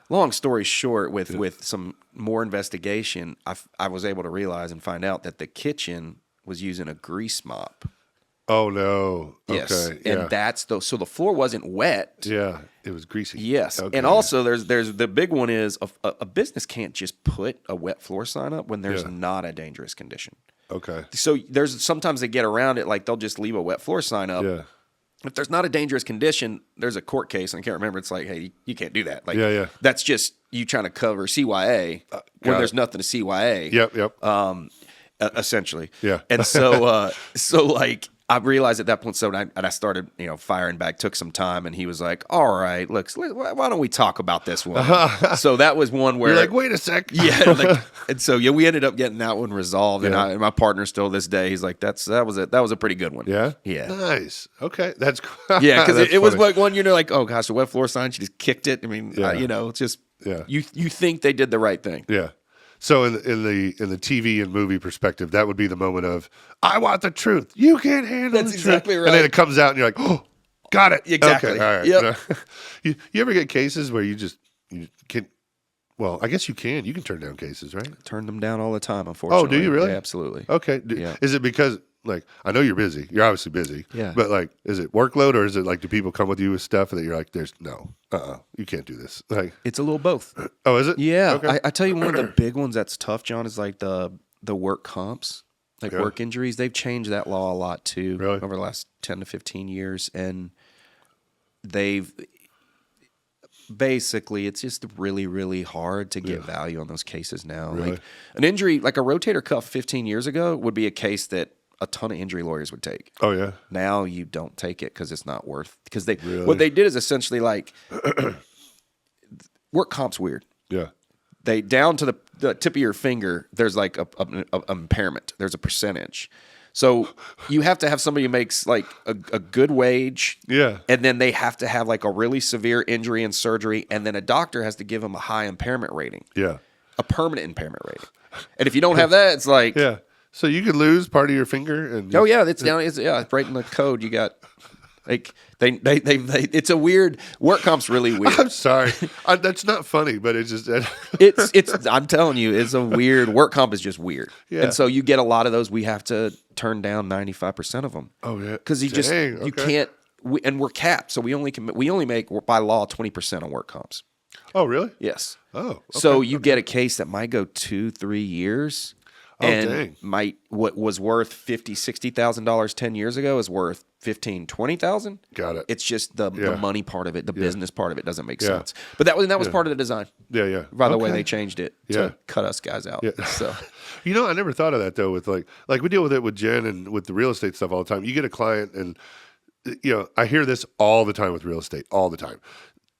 long story short, with some more investigation, I was able to realize and find out that the kitchen was using a grease mop. Oh no. Yes. Okay. Yeah. And so the floor wasn't wet. Yeah. It was greasy. Yes. Okay. And also there's the big one is a business can't just put a wet floor sign up when there's not a dangerous condition. Okay. So sometimes they get around it, like they'll just leave a wet floor sign up. Yeah. If there's not a dangerous condition, there's a court case, and I can't remember. It's like, hey, you can't do that. Like, Yeah. that's just you trying to cover CYA when there's nothing to CYA. Yep. Essentially. Yeah. And so like I realized at that point, so I started, firing back, took some time, and he was like, all right, look, why don't we talk about this one? So that was one where... You're like, wait a sec. Yeah. And so, we ended up getting that one resolved. Yeah. And my partner still this day, he's like, that was a pretty good one. Yeah? Yeah. Nice. Okay. That's cool. Yeah, because it was funny. like one, like, oh gosh, the wet floor sign, she just kicked it. I mean, Yeah. it's just, Yeah. you think they did the right thing. Yeah. So in the TV and movie perspective, that would be the moment of, I want the truth. You can't handle That's the exactly truth. right. And then it comes out and you're like, oh, got it. Exactly. Okay, all right. Yep. You ever get cases where you can, well, I guess you can. You can turn down cases, right? Turn them down all the time, unfortunately. Oh, do you really? Yeah, absolutely. Okay. Yeah. Is it because, like, I know you're busy. You're obviously busy. Yeah. But, like, is it workload or is it, like, do people come with you with stuff that you're like, you can't do this? Like, It's a little both. oh, is it? Yeah. Okay. I tell you, one of the big ones that's tough, John, is like the work comps, like Yeah. work injuries. They've changed that law a lot too Really? over the last 10 to 15 years. And basically, it's just really, really hard to get value on those cases now. Really? Like an injury, like a rotator cuff 15 years ago would be a case that a ton of injury lawyers would take. Oh, yeah. Now you don't take it because it's not worth. Because Really? what they did is essentially like work comp's weird. Yeah. They down to the tip of your finger. There's like a impairment. There's a percentage. So you have to have somebody who makes like a good wage. Yeah. And then they have to have like a really severe injury and surgery. And then a doctor has to give them a high impairment rating, Yeah. a permanent impairment rating. And if you don't have that, it's like, Yeah. So you could lose part of your finger and oh yeah, it's down. It's right in the code. You got like they it's a weird work comp's really weird. I'm sorry. That's not funny, but it's just It's I'm telling you, it's a weird work comp is just weird. Yeah. And so you get a lot of those. We have to turn down 95% of them. Oh, yeah. Because you Dang, okay. can't. And we're capped, so we only make by law 20% on work comps. Oh, really? Yes. Oh. Okay. So you get a case that might go 2-3 years. Oh, And dang. what was worth $50,000-$60,000 10 years ago is worth $15,000-$20,000. Got it. It's just the money part of it, the business part of it doesn't make Yeah. sense. But that was part of the design. Yeah, yeah. By the way, Okay. they changed it Yeah. to cut us guys out. Yeah. So You know, I never thought of that though. With like we deal with it with Jen and with the real estate stuff all the time. You get a client, and I hear this all the time with real estate, all the time.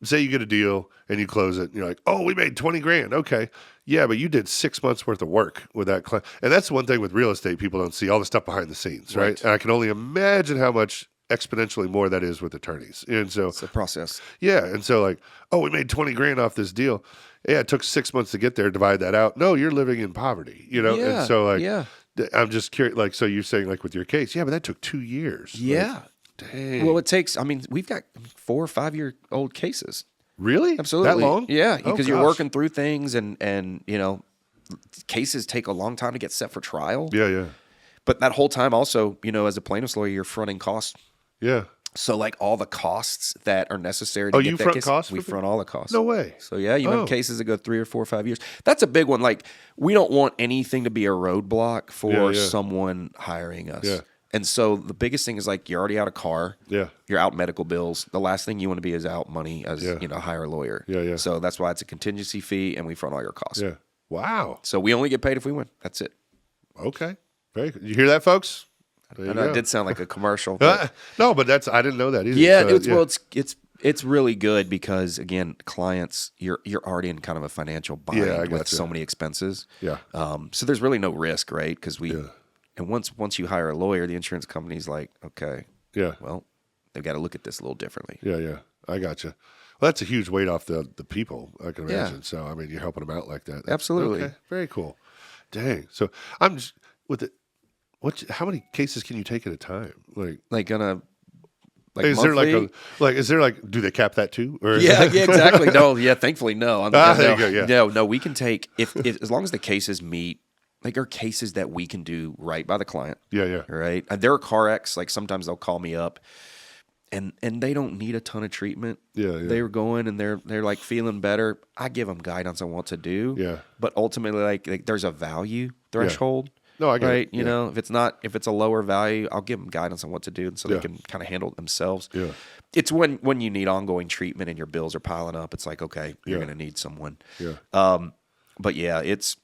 Say you get a deal and you close it, and you're like, "Oh, we made $20,000." Okay, yeah, but you did 6 months worth of work with that client, and that's one thing with real estate. People don't see all the stuff behind the scenes, right? And I can only imagine how much exponentially more that is with attorneys, and so it's a process. yeah, and so like, oh, we made $20,000 off this deal. Yeah, it took 6 months to get there. Divide that out. No, you're living in poverty, Yeah, And so like, yeah. I'm just curious. Like, so you're saying like with your case, yeah, but that took 2 years. Yeah. Like, dang. Well, it takes. I mean, we've got 4 or 5 year old cases. Really? Absolutely. That long? Yeah, Oh, because you're gosh. working through things, and cases take a long time to get set for trial. Yeah, yeah, But that whole time, also, as a plaintiff's lawyer, you're fronting costs. yeah. So, like all the costs that are necessary to Oh, get you that front case, costs we for front all the costs. No way. So yeah, you Oh. have cases that go 3 or 4 or 5 years. That's a big one. Like we don't want anything to be a roadblock for Yeah. someone hiring us. Yeah. And so the biggest thing is like you're already out of car. Yeah. You're out medical bills. The last thing you want to be is out money as hire a lawyer. Yeah, yeah. So that's why it's a contingency fee, and we front all your costs. Yeah. Wow. So we only get paid if we win. That's it. Okay. Very good. You hear that, folks? There you I know it go. did sound like a commercial. But No, but I didn't know that either. yeah, So, it's really good because again, clients, you're already in kind of a financial bind Yeah, I with gotcha. so many expenses. Yeah. So there's really no risk, right? Because and once you hire a lawyer, the insurance company's like, okay, Yeah. well, they've got to look at this a little differently. Yeah, yeah. I got you. Well, that's a huge weight off the people, I can Yeah. imagine. So, I mean, you're helping them out like that. Absolutely. Okay. Very cool. Dang. So, I'm just with it. How many cases can you take at a time? Like gonna like is monthly? there like do they cap that too? Or is Yeah, it- yeah, exactly. No, yeah, thankfully no. there you go, yeah. No, we can take if as long as the cases meet. Like, there are cases that we can do right by the client. Yeah, yeah. Right? And there are car wrecks, like sometimes they'll call me up and they don't need a ton of treatment. Yeah, yeah. They're going and they're like feeling better. I give them guidance on what to do. Yeah. But ultimately, like there's a value threshold. No, I get right? it. You Yeah. know, if it's a lower value, I'll give them guidance on what to do, and so Yeah. they can kind of handle it themselves. Yeah. It's when you need ongoing treatment and your bills are piling up. It's like, okay, you're Yeah. going to need someone. Yeah. But yeah, it's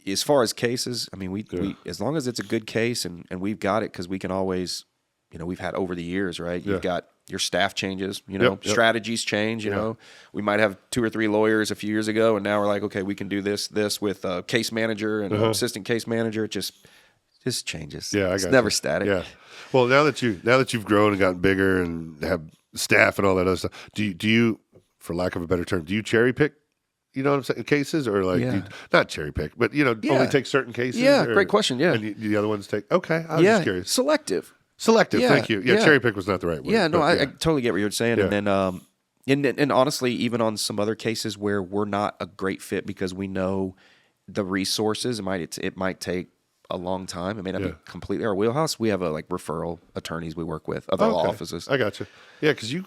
as far as cases. I mean, we as long as it's a good case and we've got it because we can always we've had over the years, right? Yeah. You've got your staff changes, yep. Strategies change, you know. We might have 2 or 3 lawyers a few years ago, and now we're like, okay, we can do this with a case manager and assistant case manager. It just changes. Yeah, it's never static. Yeah. Well, now that you've grown and gotten bigger and have staff and all that other stuff, do you, for lack of a better term, do you cherry pick? You know what I'm saying? Cases, or like not cherry pick, but only take certain cases. Yeah, great question. Yeah, and the other ones take. Okay, I was just curious. Selective. Yeah, thank you. Yeah, cherry pick was not the right word. Yeah, no, I totally get what you're saying. Yeah. And then, and honestly, even on some other cases where we're not a great fit because we know the resources, it might take a long time. It may not be completely our wheelhouse. We have referral attorneys we work with, other law offices. I got you. Yeah, because you've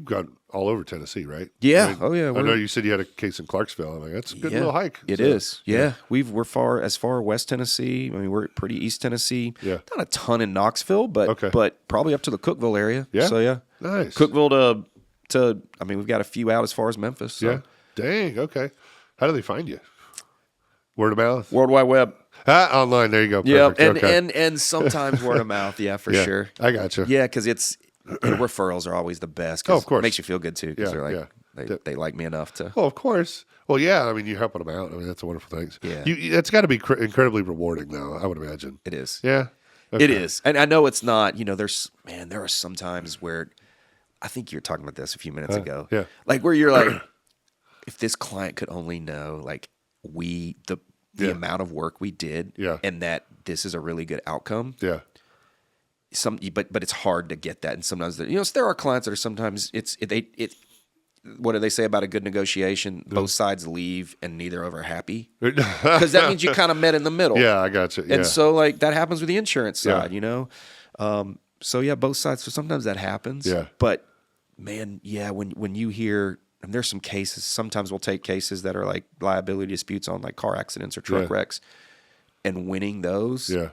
got all over Tennessee, right? Yeah. I know you said you had a case in Clarksville. I'm like, that's a good little hike. It is. Yeah. We're as far west Tennessee. I mean, we're pretty east Tennessee. Yeah. Not a ton in Knoxville, but probably up to the Cookeville area. Yeah. So yeah. Nice. Cookeville to we've got a few out as far as Memphis. So. Yeah. Dang. Okay. How do they find you? Word of mouth? World Wide Web. Online. There you go. Yeah, Perfect. and sometimes word of mouth. Yeah, for sure. I got you. Yeah, because it's referrals are always the best. Oh, of course. It makes you feel good too. Because they're they like me enough to. Well, of course. Well, yeah. I mean, you're helping them out. I mean, that's a wonderful thing. Yeah. It's got to be incredibly rewarding, though. I would imagine. It is. Yeah. Okay. It is, and I know it's not. There are some times where I think you were talking about this a few minutes ago. Yeah. Like where you're like, if this client could only know, like the amount of work we did, and that this is a really good outcome. Yeah. But it's hard to get that, and sometimes there are clients that are sometimes what do they say about a good negotiation? Both sides leave and neither of them are happy, because that means you kind of met in the middle. Yeah, I got you. Yeah. And so that happens with the insurance side, So yeah, both sides. So sometimes that happens. Yeah. But man, when you hear. And there's some cases. Sometimes we'll take cases that are like liability disputes on like car accidents or truck wrecks, and winning those. Yeah,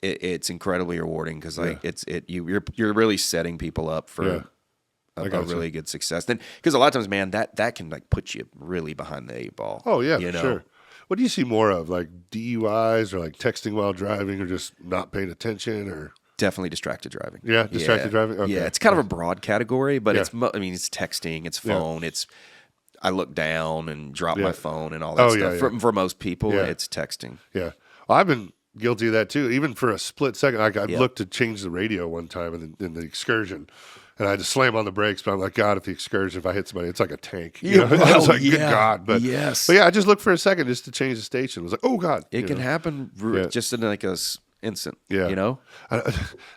it's incredibly rewarding because you're really setting people up for a really good success. Then because a lot of times, man, that can put you really behind the 8 ball. Oh yeah, for sure. What do you see more of, like DUIs or like texting while driving or just not paying attention or? Definitely distracted driving. Yeah, distracted driving. Okay. Yeah, it's kind of a broad category, but it's texting, it's phone, it's I look down and drop my phone and all that stuff. For most people, it's texting. Yeah, well, I've been guilty of that too. Even for a split second, I looked to change the radio one time in the excursion, and I had to slam on the brakes. But I'm like, God, if the excursion, if I hit somebody, it's like a tank. I was like, good God. But I just looked for a second just to change the station. It was like, oh God, it can happen just in like a instant. Yeah.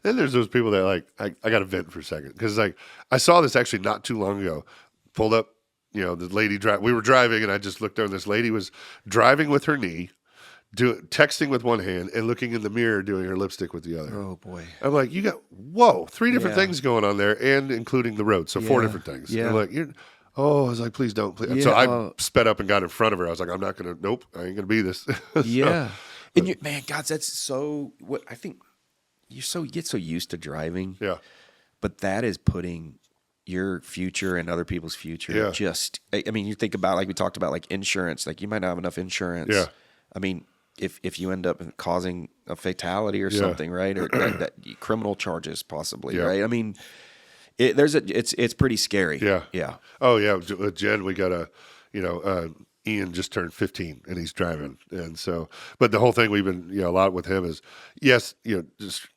Then there's those people that I got to vent for a second because I saw this actually not too long ago. Pulled up, the lady we were driving and I just looked over. This lady was driving with her knee, texting with one hand and looking in the mirror doing her lipstick with the other. Oh boy! I'm like, you got 3 different things going on there and including the road, so 4 different things. Yeah. I'm like, I was like, please don't. Please. So I sped up and got in front of her. I was like, I'm not gonna. Nope, I ain't gonna be this. Yeah. And man, God, that's so. What I think you get so used to driving. Yeah. But that is putting your future and other people's future. Yeah. Just, I mean, you think about we talked about insurance. You might not have enough insurance. Yeah. I mean, if you end up causing a fatality or something, right, or that criminal charges possibly, right? I mean, it's pretty scary. Yeah. Yeah. Oh yeah, Jen, we got Ian just turned 15 and he's driving. And so, but the whole thing we've been, a lot with him is, yes, just,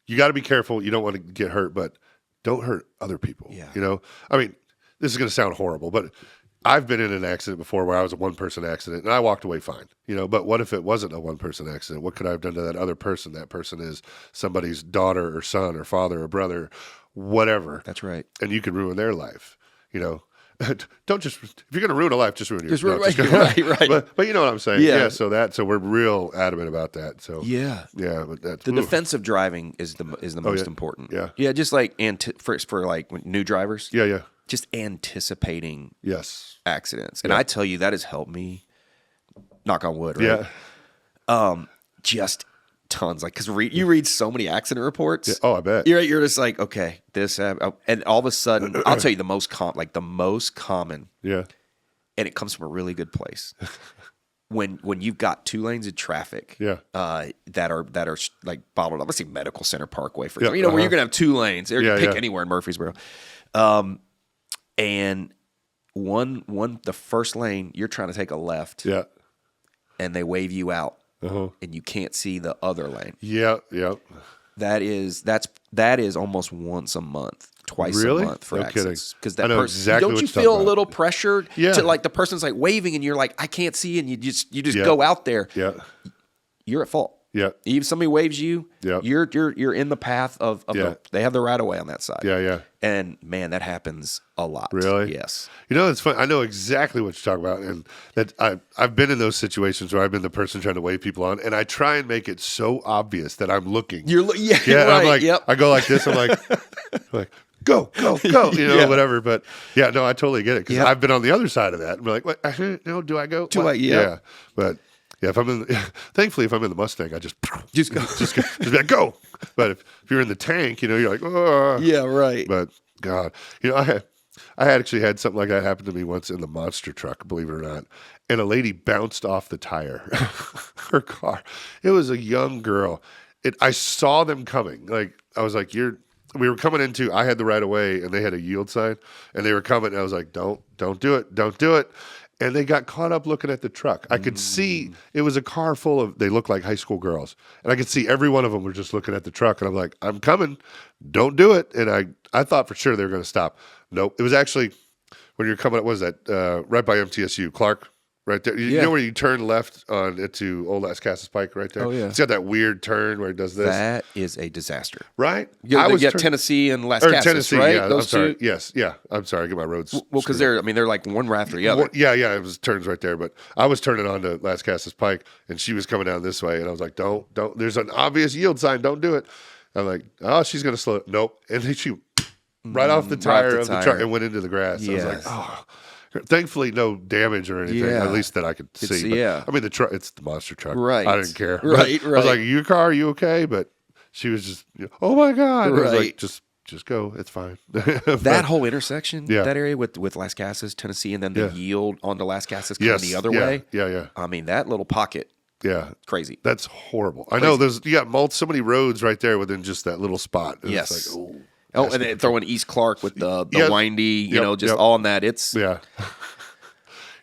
you got to be careful. You don't want to get hurt, but don't hurt other people. Yeah. I mean, this is going to sound horrible, but I've been in an accident before where I was a 1-person accident and I walked away fine, but what if it wasn't a 1-person accident? What could I have done to that other person? That person is somebody's daughter or son or father or brother, whatever. That's right. And you could ruin their life, Don't just, if you're going to ruin a life, just ruin yours. Right. But you know what I'm saying? Yeah. So we're real adamant about that. So but that's the defensive driving is the most important. Yeah. Yeah. Just for new drivers. Yeah. Just anticipating accidents. And I tell you, that has helped me, knock on wood, right? Yeah. Just tons. Because you read so many accident reports. Yeah. Oh, I bet. You're just like, okay, this, and all of a sudden, I'll tell you the most common. Yeah. And it comes from a really good place. when you've got 2 lanes of traffic, Yeah. that are like bottled up. Let's say Medical Center Parkway, for Yeah, example. Where you're gonna have 2 lanes. Or Yeah, pick yeah. anywhere in Murfreesboro, and the first lane you're trying to take a left, Yeah. and they wave you out, Uh-huh. and you can't see the other lane. Yeah. Yeah. That is almost once a month, twice Really? a month for No kidding. access. Because I that know person, exactly don't what you you're feel a talking about. little pressured Yeah. to like the person's like waving and you're like, I can't see, and you just Yeah. go out there. Yeah. You're at fault. Yeah. If somebody waves you, Yeah. you're in the path of Yeah. they have the right of way on that side. Yeah. Yeah. And man, that happens a lot. Really? Yes. You know, it's fun. I know exactly what you're talking about, and that I've been in those situations where I've been the person trying to wave people on, and I try and make it so obvious that I'm looking. Yeah, Yeah, right. I'm like, Yep. I go like this. I'm like, go, you know, Yeah. whatever. But yeah, no, I totally get it because Yep. I've been on the other side of that. I'm like, what? No, do I go? Do What? I? Yeah. Yeah, but yeah, if I'm in, thankfully, if I'm in the Mustang, I just Just go. just be like, go. But if you're in the tank, you know, you're like, oh, Yeah, right. But God, you know, I actually had something like that happen to me once in the monster truck, believe it or not. And a lady bounced off the tire, her car. It was a young girl. I saw them coming. Like I was like, we were coming into. I had the right of way, and they had a yield sign, and they were coming. And I was like, don't do it, don't do it. And they got caught up looking at the truck. I could see it was a car full of, they looked like high school girls. And I could see every one of them were just looking at the truck. And I'm like, I'm coming. Don't do it. And I thought for sure they were going to stop. Nope. It was actually, when you're coming up, what is that? Right by MTSU. Clark, right there. You know where you turn left on to Old Las Casas Pike right there? Oh, yeah. It's got that weird turn where it does this. That is a disaster. Right? You got Tennessee and Las Casas, Tennessee, right? yeah. Those I'm sorry. two? Yes, yeah. I'm sorry. I get my roads. Well, because they're like one right after the other. Yeah. It was turns right there, but I was turning on to Las Casas Pike, and she was coming down this way, and I was like, "Don't!" There's an obvious yield sign. Don't do it. I'm like, "Oh, she's gonna slow it." Nope, and then she right off the tire of the truck and went into the grass. Yes. I was like, "Oh." Thankfully, no damage or anything. Yeah. At least that I could see. But, yeah. I mean, the truck. It's the monster truck. Right. I didn't care. Right. I was like, "Your car? Are you okay?" But she was just, "Oh my god!" I was Right. like, Just go. It's fine. That whole intersection, Yeah. that area with Las Casas, Tennessee, and then the Yeah. yield onto Las Casas coming the other yeah, way. Yeah. I mean, that little pocket, Yeah. crazy. That's horrible. I know you got so many roads right there within just that little spot. And Yes. It's like, Oh, and then throwing East Clark with the Yep. windy, you Yep, know, just yep. all on that. It's yeah.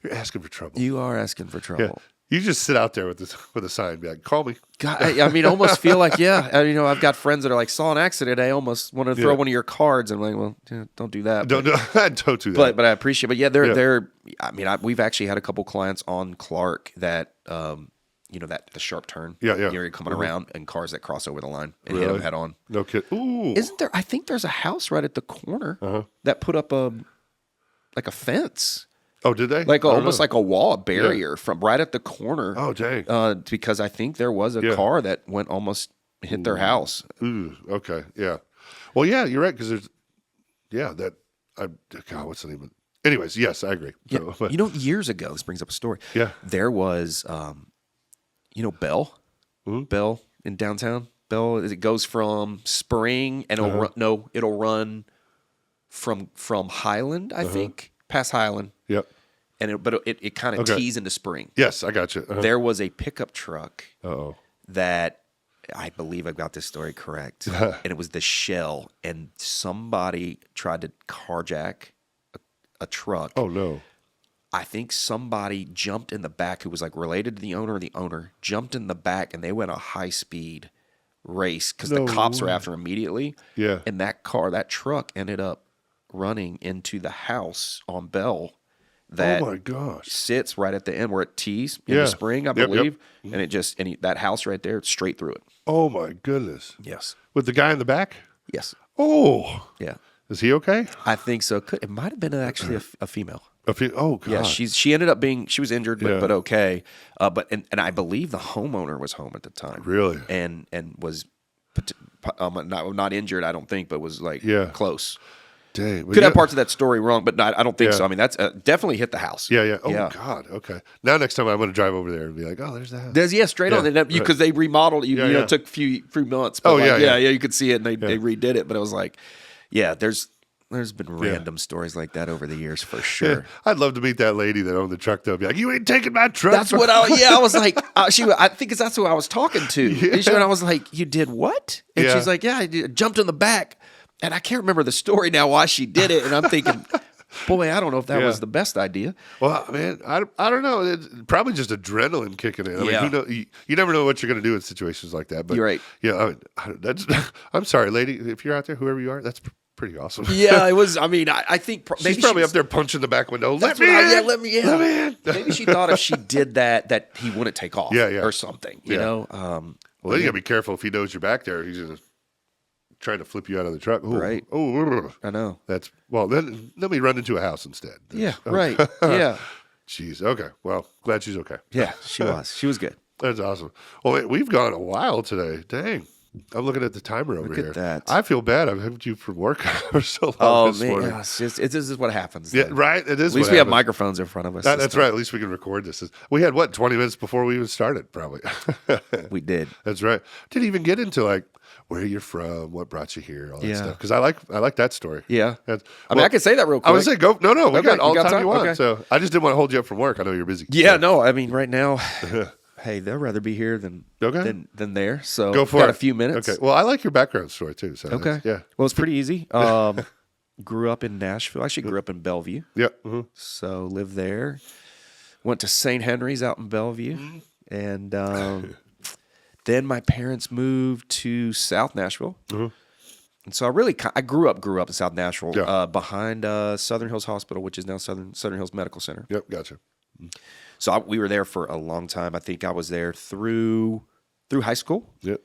You're asking for trouble. you are asking for trouble. Yeah. You just sit out there with a sign, be like, call me. God, I mean, I almost feel like, I've got friends that are like, saw an accident. I almost want to throw Yeah. one of your cards. And I'm like, well, don't do that. Don't do that. But I appreciate. But yeah, they're. I mean, we've actually had a couple clients on Clark that, that the sharp turn. Yeah. You're coming around and cars that cross over the line and hit Really? them head on. No kid. Ooh. Isn't there? I think there's a house right at the corner that put up a fence. Oh, did they? Like I don't almost know. like a wall, a barrier from right at the corner. Oh, dang. Because I think there was a car that went almost hit their house. Ooh. Okay. Yeah. Well, yeah, you're right. Because there's, God, what's the name of it? Anyways, yes, I agree. Yeah. So, but- Years ago, this brings up a story. Yeah. There was, Bell, Mhm. Bell in downtown. Bell, it goes from Spring and it'll run from Highland, I think, past Highland, Yep. and it kind of Okay. tees into Spring. Yes, I got you. There was a pickup truck Uh-oh. that I believe I got this story correct, and it was the shell, and somebody tried to carjack a truck. Oh, no. I think somebody jumped in the back who was like related to the owner jumped in the back, and they went a high speed race because No the cops were way. after him immediately. Yeah. And that truck ended up running into the house on Bell that Oh, my gosh. sits right at the end where it tees in Yeah. the Spring, I Yep, believe. And it just, that house right there, straight through it. Oh, my goodness. Yes. With the guy in the back? Yes. Oh. Yeah. Is he okay? I think so. It might have been actually a female. Oh, God. Yeah, she ended up she was injured, Yeah. but okay. And I believe the homeowner was home at the time. Really? And was not injured, I don't think, but was like close. Dang. Could have parts of that story wrong, but I don't think Yeah. so. I mean, that's definitely hit the house. Yeah. Oh, Yeah. God. Okay. Now, next time I'm going to drive over there and be like, oh, there's the house. Straight on. Because they remodeled it. Yeah, It yeah. took a few months. But Oh, yeah. you could see it, and they redid it. But it was like, there's There's been random stories like that over the years for sure. I'd love to meet that lady that owned the truck though. Be like, you ain't taking my truck. That's what I was like, I think that's who I was talking to. Yeah. And I was like, you did what? And Yeah. she's like, yeah, I jumped in the back. And I can't remember the story now why she did it. And I'm thinking, boy, I don't know if that was the best idea. Well, man, I don't know. It's probably just adrenaline kicking in. I mean, Yeah. who know, you never know what you're going to do in situations like that. But You're right. Yeah, I mean, that's. I'm sorry, lady, if you're out there, whoever you are, that's pretty awesome. Yeah, it was. I mean, I think She's probably up there punching the back window. Let That's me what in. let me in. Let me in. Maybe she thought if she did that he wouldn't take off. Yeah, yeah. Or something. You Yeah. know. Well, then you got to be careful if he knows you're back there. He's just trying to flip you out of the truck. Ooh, Right. Oh, I know. that's well. Then let me run into a house instead. Yeah. Right. Yeah. Jeez. Okay. Well, glad she's okay. Yeah. She was. She was good. That's awesome. Well, wait, we've gone a while today. Dang. I'm looking at the timer over Look here. at that. I feel bad. I've had you from work for so long Oh this man, morning. yeah, this is what happens. Yeah, though. right. It is. At least what we have happens. microphones in front of us. That's right. At least we can record this. We had 20 minutes before we even started, probably. We did. That's right. Didn't even get into like where you're from, what brought you here, all that Yeah. stuff. Because I like that story. Yeah. That's, I mean, I could say that real quick. I would say go. No, we Okay, got all you the got time you time? want. Okay. So I just didn't want to hold you up from work. I know you're busy. Yeah. So, No. I mean, right now, hey, they'd rather be here than Okay. than there. So Go for got it. a few minutes. Okay. Well, I like your background story too. So Okay. yeah. Well, it's pretty easy. Grew up in Nashville. Actually, grew up in Bellevue. Yeah. Mm-hmm. So lived there. Went to St. Henry's out in Bellevue, and then my parents moved to South Nashville. And so I grew up in South Nashville, Yeah. behind Southern Hills Hospital, which is now Southern Hills Medical Center. Yep. Gotcha. So we were there for a long time. I think I was there through high school. Yep.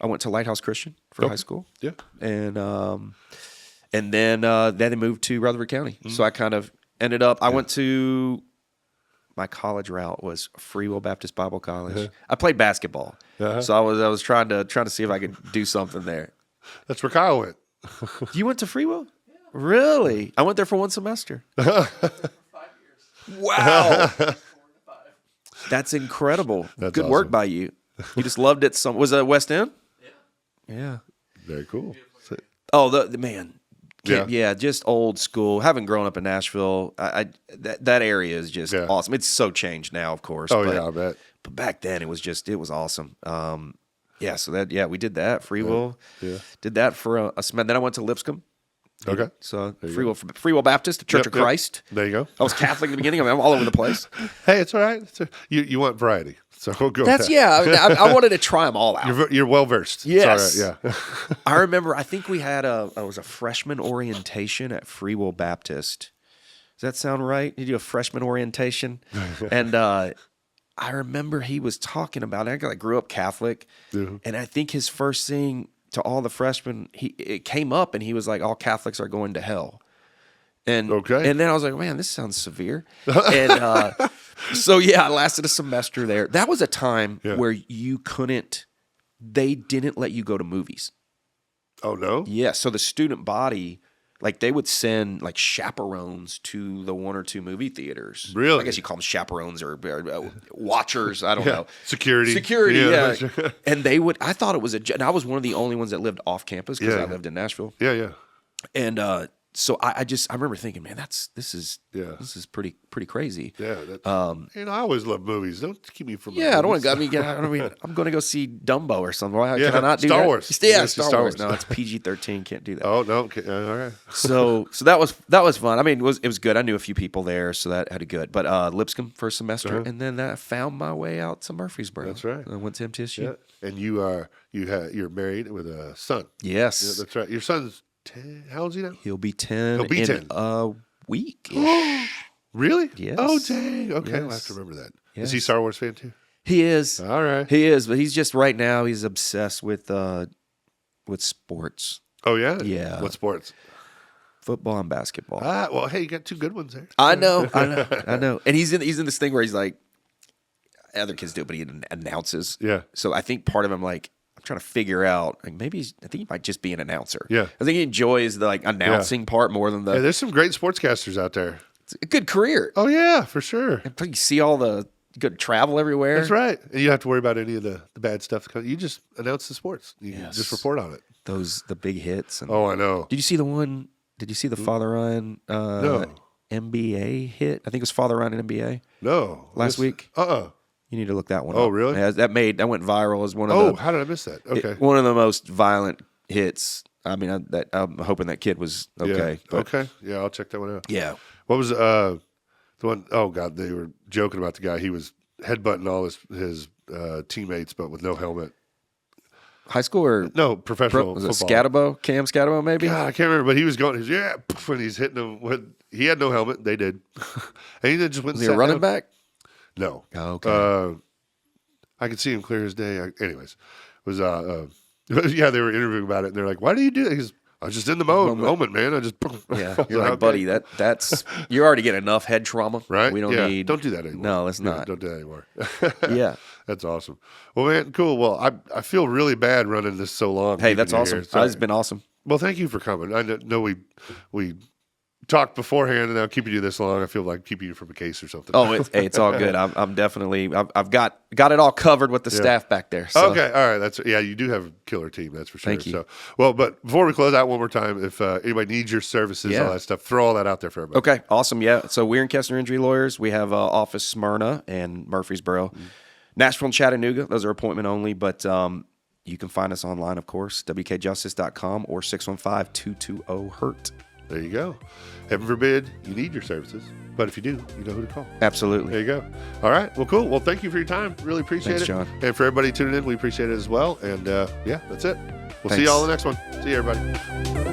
I went to Lighthouse Christian for Okay. high school. Yeah. And then they moved to Rutherford County. So I kind of ended up. I went to my college route was Free Will Baptist Bible College. I played basketball, so I was trying to see if I could do something there. That's where Kyle went. You went to Free Will? Really? I went there for one semester. 5 years. Wow, 4 to 5. that's incredible. That's Good work awesome. by you. You just loved it. Was it West End? Yeah. Yeah. Very cool. So- Oh, the man. Yeah. Yeah, just old school. Having grown up in Nashville, that area is just Yeah. awesome. It's so changed now, of course. Oh but, yeah, I bet. But back then, it was awesome. So we did that. Free Will. Yeah. Did that for a semester. Then I went to Lipscomb. Okay. So you Free Will Baptist, Church Yep, of yep. Christ. There you go. I was Catholic in the beginning. I mean, I'm all over the place. Hey, it's all right. You want variety, so we'll go. That's with that. I wanted to try them all out. You're well versed. Yes. It's all right. Yeah. I remember. I think we had it was a freshman orientation at Free Will Baptist. Does that sound right? You do a freshman orientation, and I remember he was talking about it. I grew up Catholic, and I think his first thing to all the freshmen, it came up, and he was like, "All Catholics are going to hell." And Okay. and then I was like, "Man, this sounds severe." And so yeah, I lasted a semester there. That was a time Yeah. where you couldn't. They didn't let you go to movies. Oh no. Yeah, so the student body, like they would send like chaperones to the 1 or 2 movie theaters. Really? I guess you call them chaperones or watchers. I don't Yeah. know. Security. Security, yeah. Yeah. And they would. I thought it was and I was one of the only ones that lived off campus because Yeah, I yeah. lived in Nashville. Yeah. And so I remember thinking, man, this is pretty crazy. Yeah. I always love movies. Don't keep me from. Yeah, I don't want to. I mean, I'm going to go see Dumbo or something. Why Yeah, can I not do Star that? Wars. Yeah, Yeah, Star Wars. Wars. No, it's PG-13. Can't do that. Oh no. Okay. All right. So that was fun. I mean, it was good. I knew a few people there, so that had a good. But Lipscomb first semester, and then I found my way out to Murfreesboro. That's right. I went to MTSU. Yeah. And you're married with a son. Yes, Yeah, that's right. Your son's 10. How old is he now? he'll be 10. He'll be in 10. a week. Really? Yes. Oh dang. Okay. I'll have Yes. to remember that. Yes. Is he a Star Wars fan too? He is. All right. He is, but he's just right now. He's obsessed with sports, Oh yeah. Yeah. What sports? football and basketball. Well, hey, you got 2 good ones there. I know. And he's in this thing where he's like, other kids do it, but he announces. Yeah. So I think part of him, like, I'm trying to figure out, like, maybe I think he might just be an announcer. Yeah. I think he enjoys the like announcing part more than Hey, there's some great sportscasters out there. it's a good career. Oh yeah, for sure. And you see all the good travel everywhere. That's right. And you don't have to worry about any of the bad stuff. You just announce the sports. You Yes. just report on it. The big hits. And, Oh, I know. Did you see the one Did you see the Father Ryan No. NBA hit? I think it was Father Ryan in NBA No. last week. Uh-uh. You need to look that one up. Oh, really? Yeah, that went viral as one of Oh, the how did I miss that? Okay. one of the most violent hits. I mean, I'm hoping that kid was okay. Yeah. but- Okay. Yeah, I'll check that one out. Yeah. What was the one? Oh God, they were joking about the guy. He was headbutting all his teammates, but with no helmet. High school or No, professional was it football. Cam Scatabo maybe? God, I can't remember, but he was going. He's when he's hitting them. He had no helmet. They did, and he then just went. Was he and a sat running down. back? No. Oh, okay. I could see him clear as day. Anyways, was yeah, they were interviewing about it, and they're like, "Why do you do that?" Because I was just in the moment, man. I just Yeah, I was you're like, okay. buddy, that's you already get enough head trauma, Right? We don't Yeah. need. Don't do that anymore. No, let's Yeah, not. don't do that anymore. Yeah. That's awesome. Well, man, cool. Well, I feel really bad running this so long. Hey, keeping that's you awesome. here. So- It's been awesome. well, thank you for coming. I know we talked beforehand, and now keeping you this long, I feel like keeping you from a case or something. Oh, it's all good. I'm definitely I've got it all covered with the staff back there. So. Okay, all right. You do have a killer team, that's for sure. Thank you. So, well, but before we close out one more time, if anybody needs your services, Yeah. all that stuff, throw all that out there for everybody. Okay, awesome. Yeah. So Weir and Kessler Injury Lawyers. We have office Smyrna and Murfreesboro, Nashville and Chattanooga. Those are appointment only, but you can find us online, of course, wkjustice.com or 615-220-HURT. There you go. Heaven forbid you need your services, but if you do, you know who to call. Absolutely. There you go. All right. Well, cool. Well, thank you for your time. Really appreciate Thanks, it. John. And for everybody tuning in, we appreciate it as well. And yeah, that's it. We'll see Thanks. you all in the next one. See you, everybody.